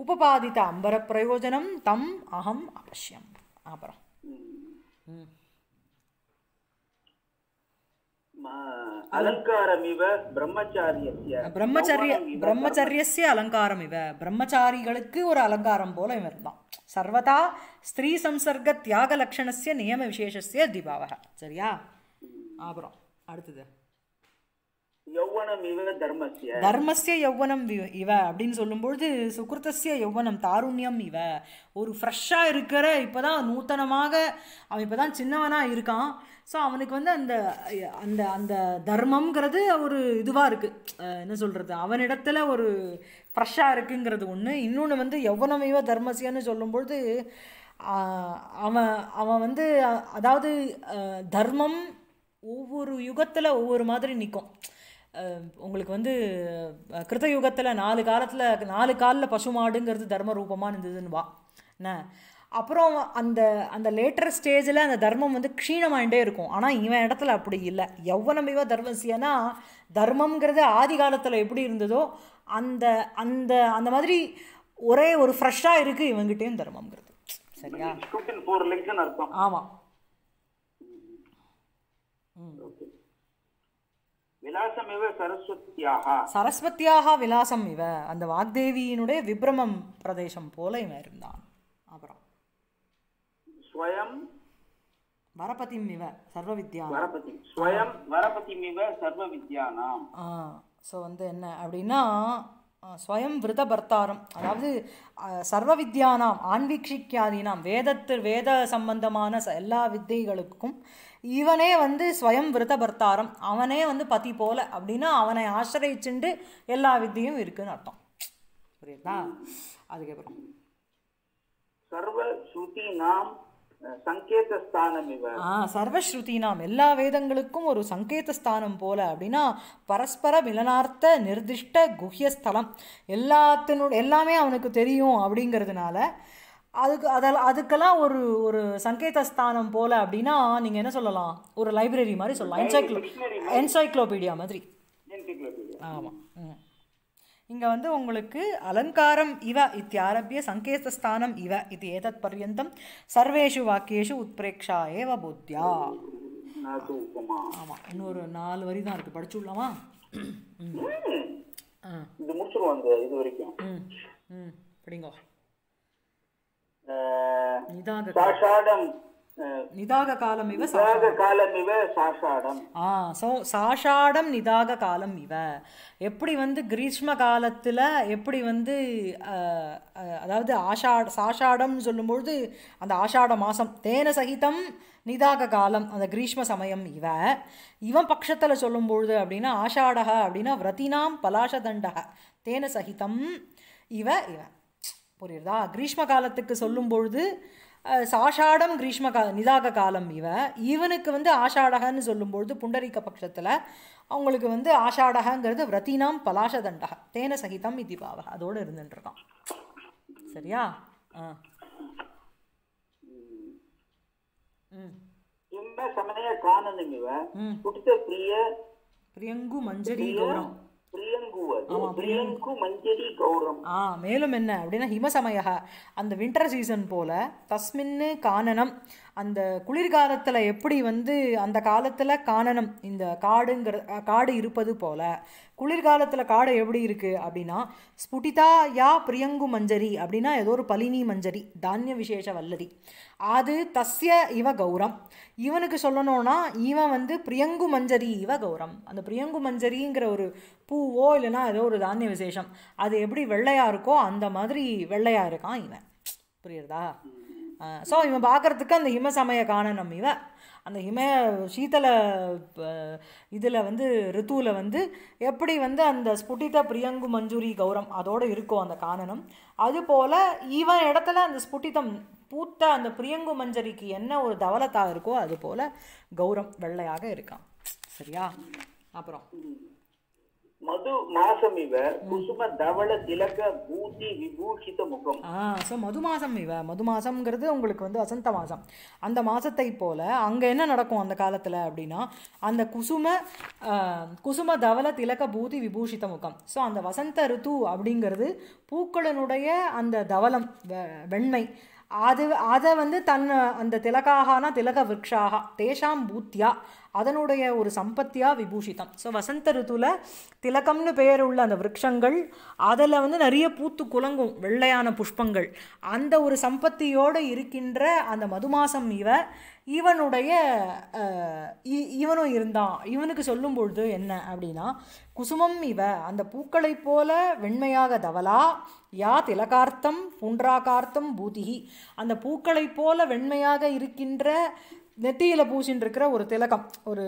உபபாதித்த அம்பர பிரயோஜனம் தம் அகம் அவசியம். அப்புறம் அலங்காரமிவ பிரம்மச்சாரியஸ்ய பிரம்மச்சரியஸ்ய அலங்காரம் இவ பிரம்மச்சாரிகளுக்கு ஒரு அலங்காரம் போல இவன் இருந்தான். சர்வதா ஸ்திரீ சம்சர்க தியாக லட்சணஸ்ய நியம விசேஷஸ்ய திபாவக. சரியா? அப்புறம் அடுத்தது யௌவனம் இவ தர்மஸ்ய தர்மஸ்ய யௌவனம் இவ அப்படின்னு சொல்லும்பொழுது சுகிருத்தஸ்ய யௌவனம் தாருண்யம் இவ ஒரு ஃப்ரெஷ்ஷாக இருக்கிற இப்போதான் நூத்தனமாக அவன் இப்போ தான் சின்னவனாக இருக்கான். ஸோ அவனுக்கு வந்து அந்த அந்த அந்த தர்மம்ங்கிறது ஒரு இதுவாக இருக்குது, என்ன சொல்கிறது, அவனிடத்துல ஒரு ஃப்ரெஷ்ஷாக இருக்குங்கிறது ஒன்று. இன்னொன்று வந்து யௌவனம் இவ தர்மஸ்யன்னு சொல்லும்பொழுது அவன் அவன் வந்து அதாவது தர்மம் ஒவ்வொரு யுகத்தில் ஒவ்வொரு மாதிரி நிற்கும். உங்களுக்கு வந்து கிருத்த யுகத்தில் 4 காலில் பசுமாடுங்கிறது தர்ம ரூபமாக இருந்ததுன்னு வா என்ன. அப்புறம் அந்த அந்த லேட்டர் ஸ்டேஜில் அந்த தர்மம் வந்து க்ஷீணமாயிட்டே இருக்கும். ஆனால் இவன் இடத்துல அப்படி இல்லை. யௌவனமிவ தர்மசியனா தர்மம்ங்கிறது ஆதி காலத்தில் எப்படி இருந்ததோ அந்த அந்த அந்த மாதிரி ஒரே ஒரு ஃப்ரெஷ்ஷாக இருக்குது இவங்கிட்டேயும் தர்மம்ங்கிறது. சரியா? ஆமாம். விலாசமிவ சரஸ்வத்யாக சரஸ்வத்தியாக விலாசம் இவ அந்த வாக்தேவியினுடைய விப்ரமம் பிரதேசம் போல இவன் இருந்தான். அப்புறம் ஸ்வயம் வரபதிம் இவ சர்வ வித்யா ஸ்வயம் வரபதிம் இவ சர்வ வித்யானாம். ஸோ வந்து என்ன அப்படின்னா ஸ்வயம் விரத பர்த்தாரம், அதாவது சர்வ வித்யானாம் ஆன்வீக்ஷிக்காதீனாம் வேத சம்பந்தமான எல்லா வித்தைகளுக்கும் இவனே வந்து ஸ்வயம் விரத பர்த்தாரம், அவனே வந்து பதி போல அப்படின்னா அவனை ஆசிரியிச்சுண்டு எல்லா வித்தையும் இருக்குன்னு அர்த்தம். புரியுதா? அதுக்கப்புறம் சர்வஸ்ருதினாம் சங்கேதஸ்தானம் இவ சர்வஸ்ருதினாம் எல்லா வேதங்களுக்கும் ஒரு சங்கேதஸ்தானம் போல அப்படின்னா பரஸ்பர மிலனார்த்த நிர்திஷ்ட குஹ்யஸ்தலம் எல்லாமே அவனுக்கு தெரியும் அப்படிங்கிறதுனால அதுக்கெல்லாம் ஒரு ஒரு சங்கேதஸ்தானம் போல அப்படின்னா நீங்கள் என்ன சொல்லலாம், ஒரு லைப்ரரி மாதிரி சொல்லலாம், என்சைக்ளோபீடியா மாதிரி. ஆமாம். இங்கே வந்து உங்களுக்கு அலங்காரம் இவ இத்தியாரபிய சங்கேதஸ்தானம் இவ இது ஏதத் பர்யந்தம் சர்வேஷு வாக்கியேஷு உத்பிரேக்ஷா ஏவ புத்தியா. ஆமாம், இன்னொரு 4 வரி தான் இருக்குது, படிச்சு விடலாமா? படிங்கோ. நிதாக காலம் இவ சாஷாடம். சாஷாடம் நிதாக காலம் இவ எப்படி வந்து கிரீஷ்ம காலத்தில் எப்படி வந்து அதாவது சாஷாடம்னு சொல்லும்பொழுது அந்த ஆஷாட மாதம் தேன சகிதம் நிதாக காலம் அந்த கிரீஷ்ம சமயம் இவன் பட்சத்தில் சொல்லும்பொழுது அப்படின்னா ஆஷாடக அப்படின்னா விரதினாம் பலாஷதண்டக தேன சகிதம் இவ புரியுறதா? கிரீஷ்ம காலத்துக்கு சொல்லும் பொழுது சாஷாடம் கிரீஷ்ம நிதாக காலம் இவனுக்கு வந்து ஆஷாடகன்னு சொல்லும்பொழுது புண்டரீக பட்சத்தில் அவங்களுக்கு வந்து ஆஷாடகங்கிறது விரதினாம் பலாஷதண்டக தேன சகிதம் இது பாவ அதோடு இருந்துட்டுருக்கான். சரியா? பிரியங்கு மஞ்சரி கௌரம். மேலும் என்ன அப்படின்னா ஹிமசமய அந்த வின்டர் சீசன் போல தஸ்மின்னு கானனம் அந்த குளிர்காலத்தில் எப்படி வந்து அந்த காலத்தில் கானனம் இந்த காடு இருப்பது போல குளிர்காலத்தில் காடு எப்படி இருக்குது அப்படின்னா ஸ்புட்டிதா யா பிரியங்கு மஞ்சரி அப்படின்னா ஏதோ ஒரு பலினி மஞ்சரி தானிய விசேஷ வல்லதி அது தஸ்ய இவ கௌரம். இவனுக்கு சொல்லணும்னா இவன் வந்து பிரியங்கு மஞ்சரி இவ கௌரம். அந்த பிரியங்கு மஞ்சரிங்கிற ஒரு பூவோ இல்லைன்னா ஏதோ ஒரு தானிய விசேஷம் அது எப்படி வெள்ளையாக இருக்கோ அந்த மாதிரி வெள்ளையாக இருக்கான் இவன். புரியுறதா? ஸோ இவன் பார்க்குறதுக்கு அந்த ஹிமசமய காணனம் அந்த சீதள இதில் வந்து ரித்துவில் வந்து எப்படி வந்து அந்த ஸ்புட்டித பிரியங்கு மஞ்சுரி கௌரம் அதோடு இருக்கோ அந்த காணனம் அதுபோல் இவன் இடத்துல அந்த ஸ்புட்டிதம் பூத்த அந்த பிரியங்கு மஞ்சரிக்கு என்ன ஒரு தவலத்தாக இருக்கோ அது போல் கௌரம் வெள்ளையாக இருக்கான். சரியா? அப்புறம் மது மாசமிவ குசும தவள திலக பூதி விபூஷித முகம். ஸோ மது மாசம் மது மாசம்ங்கிறது உங்களுக்கு வந்து வசந்த மாதம். அந்த மாதத்தை போல் அங்கே என்ன நடக்கும் அந்த காலத்தில் அப்படின்னா, அந்த குசும தவள திலக பூதி விபூஷித முகம். ஸோ அந்த வசந்த ரித்து அப்படிங்கிறது பூக்களினுடைய அந்த தவளம் வெண்மை, அதை வந்து அந்த திலகாகனா திலக விரக்ஷாக தேஷாம் பூத்தியா அதனுடைய ஒரு சம்பத்தியா விபூஷிதம். ஸோ வசந்த ரித்துல திலகம்னு பெயர் உள்ள அந்த விரக்ஷங்கள் அதில் வந்து நிறைய பூத்து குலங்கும் வெள்ளையான புஷ்பங்கள், அந்த ஒரு சம்பத்தியோடு இருக்கின்ற அந்த மதுமாசம் இவனும் இருந்தான். இவனுக்கு சொல்லும் பொழுது என்ன அப்படின்னா, குசுமம் அந்த பூக்களைப் போல வெண்மையாக தவலா யா திலகார்த்தம் புன்றாகார்த்தம் பூதிகி, அந்த பூக்களைப் போல வெண்மையாக இருக்கின்ற நெத்தியில் பூசின்னு இருக்கிற ஒரு திலகம், ஒரு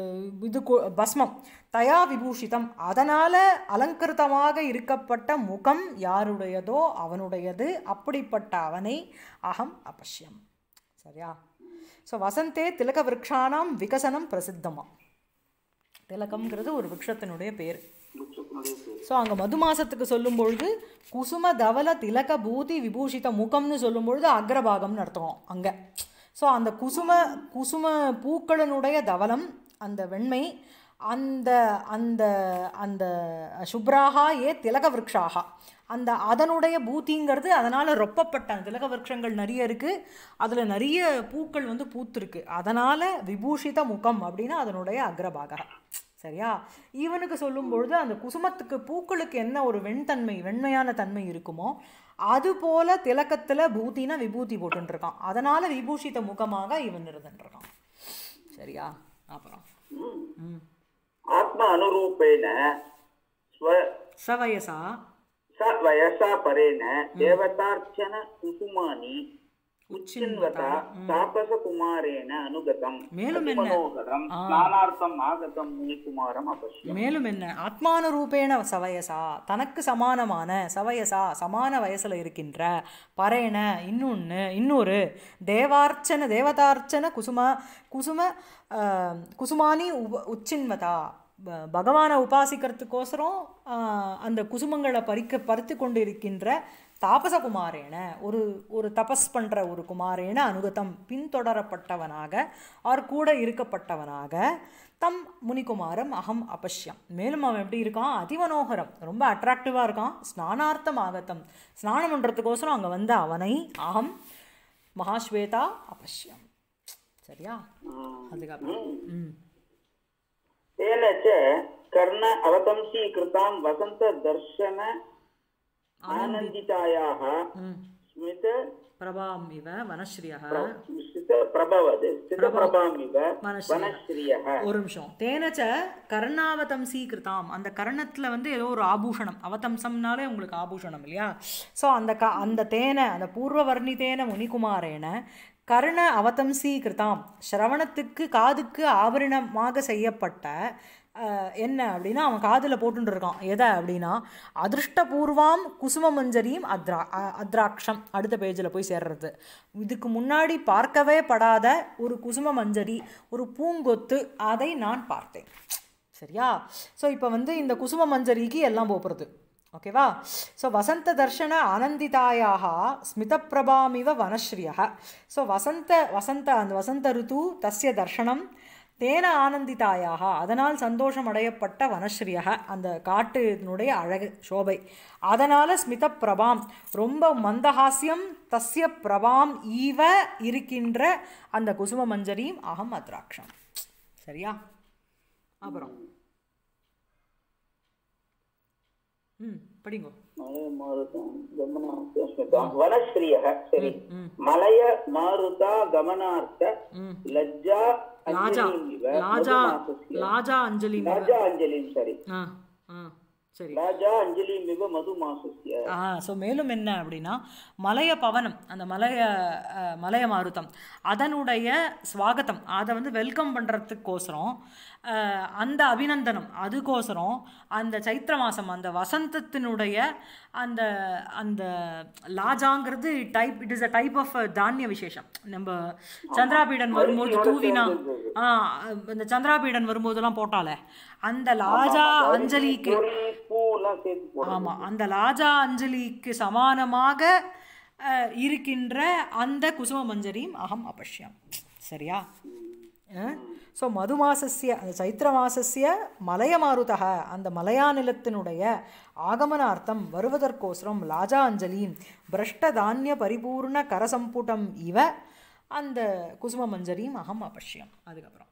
இது பஸ்மம், தயா விபூஷிதம், அதனால் அலங்கிருத்தமாக இருக்கப்பட்ட முகம் யாருடையதோ அவனுடையது, அப்படிப்பட்ட அவனை அகம் அபஷ்யம். சரியா? ஸோ வசந்தே திலக விரக்ஷானாம் விகசனம் பிரசித்தமாக. திலகம்ங்கிறது ஒரு விரக்ஷத்தினுடைய பேர். ஸோ அங்கே மது மாசத்துக்கு சொல்லும் பொழுது குசும தவல திலக பூதி விபூஷித முகம்னு சொல்லும் பொழுது அக்ரபாகம்னு அர்த்தம் அங்கே. ஸோ அந்த குசும பூக்களினுடைய தவலம், அந்த வெண்மை, அந்த அந்த அந்த சுப்ராகா திலக விரக்ஷாகா, அதனுடைய பூத்திங்கிறது அதனால் ரொப்பப்பட்ட திலக விரக்ஷங்கள் நிறைய இருக்குது, அதில் நிறைய பூக்கள் வந்து பூத்துருக்கு, அதனால் விபூஷித முகம் அப்படின்னா அதனுடைய அக்ரபாக. சரியா? இவனுக்கு சொல்லும் பொழுது அந்த குசுமத்துக்கு பூக்களுக்கு என்ன ஒரு வெண்மையான தன்மை இருக்குமோ அதுபோல திலக்கத்தில் பூத்தினா விபூதி போட்டுருக்கான், அதனால் விபூஷித முகமாக இவன் இருந்துருக்கான். சரியா? அப்புறம் ஆத்மா அனுரூபேன சவயசா வயசா பரேன தேவதார்ச்சன குசுமானி உச்சின்வதா தாபச குமாரேன அனுகதம். மேலும் என்ன? ஸ்நானார்த்தம் ஆகதம் முனிகுமாரம் அபஷ்யம். மேலும் என்ன? ஆத்மானுரூபேன சவயசா, தனக்கு சமானமான, சவயசா சமான வயசுல இருக்கின்ற, பரேன இன்னொரு தேவதார்ச்சன குசுமானி உச்சின்வதா, பகவானை உபாசிக்கிறதுக்கோசரம் அந்த குசுமங்களை பறித்து கொண்டு இருக்கின்ற தாபசகுமாரேன, ஒரு தபஸ் பண்ணுற ஒரு குமாரேன அனுகதம் பின்தொடரப்பட்டவனாக, அவர் கூட இருக்கப்பட்டவனாக, தம் முனிகுமாரம் அகம் அபஷ்யம். மேலும் அவன் எப்படி இருக்கான்? அதிமனோகரம், ரொம்ப அட்ராக்டிவாக இருக்கான். ஸ்நானார்த்தம் ஆகத்தம், ஸ்நானம் பண்ணுறதுக்கோசரம் அங்கே வந்த அவனை அகம் மகாஸ்வேதா அபஷ்யம். சரியா? அதுக்கப்புறம் கர்ண அவதம்சி கிருதாம் வசந்த தர்ஷன ஆனந்திதாயாக ஸ்மித பிரபாம் இவ வனஸ்ரீயः ஒரு நிமிஷம். தேனச்ச கர்ணாவதம்சி கிருதாம், அந்த கர்ணத்தில் வந்து ஏதோ ஒரு ஆபூஷணம், அவதம்சம்னாலே உங்களுக்கு ஆபூஷணம் இல்லையா? ஸோ அந்த தேனை, அந்த பூர்வ வர்ணித்தேன முனிகுமாரேன கர்ண அவதம்சி கிருதாம், ஸ்ரவணத்துக்கு காதுக்கு ஆபரணமாக செய்யப்பட்ட என்ன அப்படின்னா அவன் காதில் போட்டுருக்கான். எதை அப்படின்னா அதிருஷ்டபூர்வாம் குசும மஞ்சரியும் அத்ராட்சம். அடுத்த பேஜில் போய் சேர்றது. இதுக்கு முன்னாடி பார்க்கவே படாத ஒரு குசும மஞ்சரி, ஒரு பூங்கொத்து, அதை நான் பார்த்தேன். சரியா? ஸோ இப்போ வந்து இந்த குசும மஞ்சரிக்கு எல்லாம் போகிறது. ஓகேவா? ஸோ வசந்த தர்ஷன ஆனந்திதாயாக ஸ்மிதப்பிரபாமிவ வனஸ்ரீயः. ஸோ அந்த வசந்த ருத்து தஸ்ய தர்ஷனம் தேன ஆனந்திதாயாக, அதனால் சந்தோஷம் அடையப்பட்ட வனஸ்ரீயக, அந்த காட்டினுடைய அழகு சோபை, அதனால் ஸ்மித பிரபாம் ரொம்ப மந்தஹாஸ்யம், தஸ்ய பிரபாம் ஈவ இருக்கின்ற அந்த குசும மஞ்சரியும் அகம் அத்ராட்சம். சரியா? அப்புறம் படிங்கோ. வனஸ்ரீயக. சரி. மலய மாருதா கமனார்த்த லஜ்ஜா லாஜா அஞ்சலி சரி. சரி. ராஜா அஞ்சலி மிக மது மாசஸ்ய. ஸோ மேலும் என்ன அப்படின்னா மலைய பவனம், அந்த மலைய மாருதம், அதனுடைய ஸ்வாகத்தம், அதை வந்து வெல்கம் பண்ணுறதுக்கோசரம் அந்த அபிநந்தனம் அதுக்கோசரம் அந்த சைத்திர மாதம் அந்த வசந்தத்தினுடைய அந்த அந்த லாஜாங்கிறது type, it is a type of தானிய விசேஷம். நம்ம சந்திராபீடன் வரும்போது தூவினா இந்த சந்திராபீடன் வரும்போதெல்லாம் போட்டாலே அந்த லாஜா அஞ்சலிக்கு, ஆமாம், அந்த லாஜா அஞ்சலிக்கு சமானமாக இருக்கின்ற அந்த குசும மஞ்சரியும் அகம் அபஷ்யம். சரியா? ஸோ மதுமாசஸ்ய அந்த சைத்திர மாசஸ்ய மலையமாருதக அந்த மலையாநிலத்தினுடைய ஆகமனார்த்தம் வருவதற்கோசரம் லாஜா அஞ்சலியும் பிரஷ்ட தானிய பரிபூர்ண கரசம்புடம் இவ அந்த குசும மஞ்சரியும் அகம் அபஷ்யம். அதுக்கப்புறம்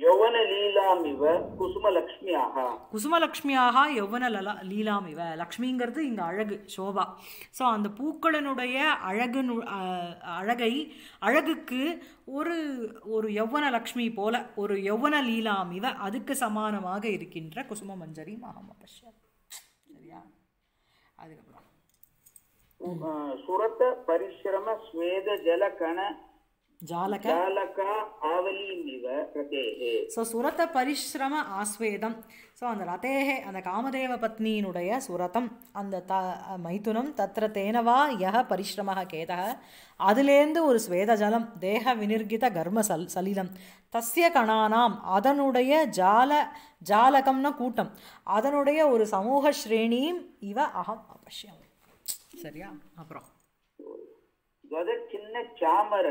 யௌவன லீலாமிவ குசுமலக்ஷ்மியாக, குசுமலக்ஷ்மியாக யௌவன லீலாமிவ. லக்ஷ்மிங்கிறது இங்கே அழகு, சோபா. ஸோ அந்த பூக்களினுடைய அழகுக்கு ஒரு ஒரு யௌவன லக்ஷ்மி போல ஒரு யௌவன லீலாமிவ அதுக்கு சமானமாக இருக்கின்ற குசும மஞ்சரி மகம் அபஷ்யம். சரியா? அதுக்கப்புறம் சுரத பரிசிரம ஸ்வேத ஜலகண ஜாலக ஆவலிமிவ ரதேஹே. ஸோ சுரத பரிசிரம ஆஸ்வேதம். ஸோ அந்த ரதேஹே அந்த காமதேவ பத்னியினுடைய சுரதம் அந்த மைதுனம் தத்திர தேனவா யஹ பரிசிரம கேதக அதுலேருந்து ஒரு ஸ்வேத ஜலம் தேக வினிர்கித கர்ம சலிலம் தஸ்ய கணானாம் அதனுடைய ஜாலகம்னா கூட்டம் அதனுடைய ஒரு சமூக ஸ்ரேணியும் இவ அகம் அபஷ்யம். சரியா? அப்புறம் சின்ன சாமர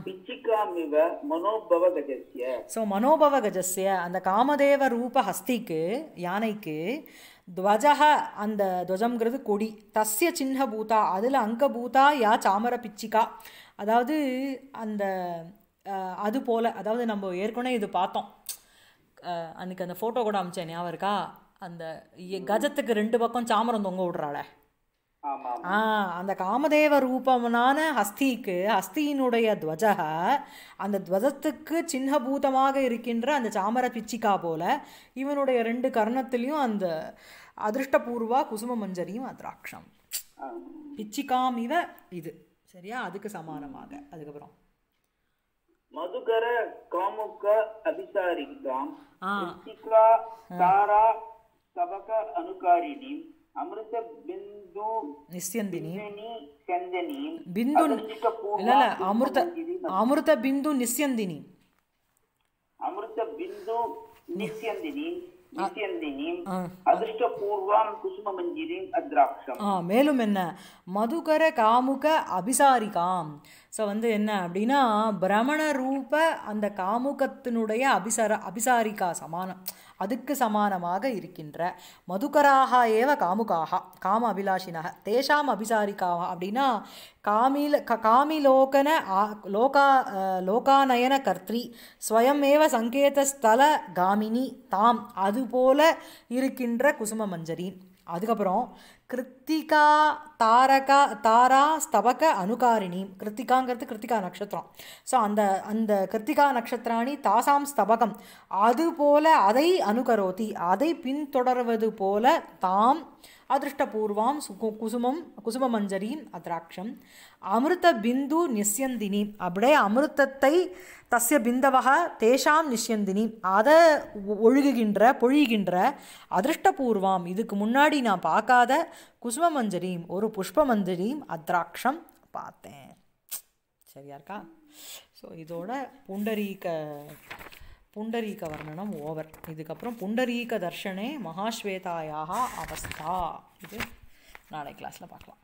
பிச்சிகாமிவ மனோபவ கஜஸ்ய. ஸோ மனோபவ கஜஸ்ய அந்த காமதேவ ரூப ஹஸ்திக்கு யானைக்கு துவஜக அந்த துவஜம்ங்கிறது கொடி தஸ்ய சின்ன பூதா அதில் அங்கபூதா யா சாமர பிச்சிகா அதாவது அந்த அது போல் அதாவது நம்ம ஏற்கனவே இது பார்த்தோம் அன்றைக்கி அந்த ஃபோட்டோ கூட அமிச்சேன் ஞாபகம் இருக்கா? அந்த கஜத்துக்கு 2 பக்கம் சாமரம் தொங்க விடுறாள அந்த காமதேவ ரூபமான ஹஸ்தியினுடைய துவஜக அந்த துவஜத்துக்கு சின்னபூதமாக இருக்கின்ற அந்த சாமர பிச்சிகா போல இவனுடைய 2 கர்ணத்திலையும் அந்த அதிருஷ்டபூர்வா குசும மஞ்சரியும் அத்ராட்சம் பிச்சிகாம் இவ இது. சரியா? அதுக்கு சமானமாக. அதுக்கப்புறம் மதுகர காமுக அபிசாரிகாம் பிச்சிகா தாரா சபக அனுகாரிணி அமிர்த பிந்து நிஸ்யந்தினி சந்தனி பிந்து இல்ல அமிர்த பிந்து நிஸ்யந்தினி அமிர்த பிந்து நிஸ்யந்தினி அதிர்ஷ்டபூர்வாம் குசும மஞ்சிரிம் அத்ராக்ஷம். மேலும் என்ன மதுகர காமுக அபிசாரிகாம். ஸோ வந்து என்ன அப்படின்னா பிரமண ரூப அந்த காமுகத்தினுடைய அபிசாரிகா சமானம் அதுக்கு சமானமாக இருக்கின்ற மதுகராக ஏவ காமுகாக காம அபிலாஷினக தேஷாம் அபிசாரிக்காக அப்படின்னா காமிலோகன லோகாநயன கர்த்ரி ஸ்வயமேவ சங்கேதஸ்தல காமினி தாம் அதுபோல இருக்கின்ற குசும மஞ்சரி. அதுக்கப்புறம் கிருத்திகா தாரா ஸ்தபக அனுகாரிணி. கிருத்திகாங்கிறது கிருத்திகா நட்சத்திரம். ஸோ அந்த கிருத்திகா நட்சத்திராணி தாசாம் ஸ்தபகம் அதுபோல அதை அனுகரோதி அதை பின்தொடர்வது போல தாம் அதிருஷ்டபூர்வாம் குசும மஞ்சரியும் அத்ராட்சம் அமிர்த பிந்து நிஸ்யந்தினி. அப்படியே அமிர்தத்தை தஸ்ய பிந்தவக தேஷாம் நிஸ்யந்தினி அதை பொழிகின்ற அதிருஷ்டபூர்வாம் இதுக்கு முன்னாடி நான் பார்க்காத குசும மஞ்சரியும் ஒரு புஷ்ப மஞ்சரியும் அத்ராட்சம் பார்த்தேன். சரியா இருக்கா? ஸோ இதோட புண்டரீக வர்ணனம் ஓவர். இதுக்கப்புறம் புண்டரீக தர்ஷனே மகாஸ்வேதாயாக அவஸ்தா இது நாளை கிளாஸில் பார்க்கலாம்.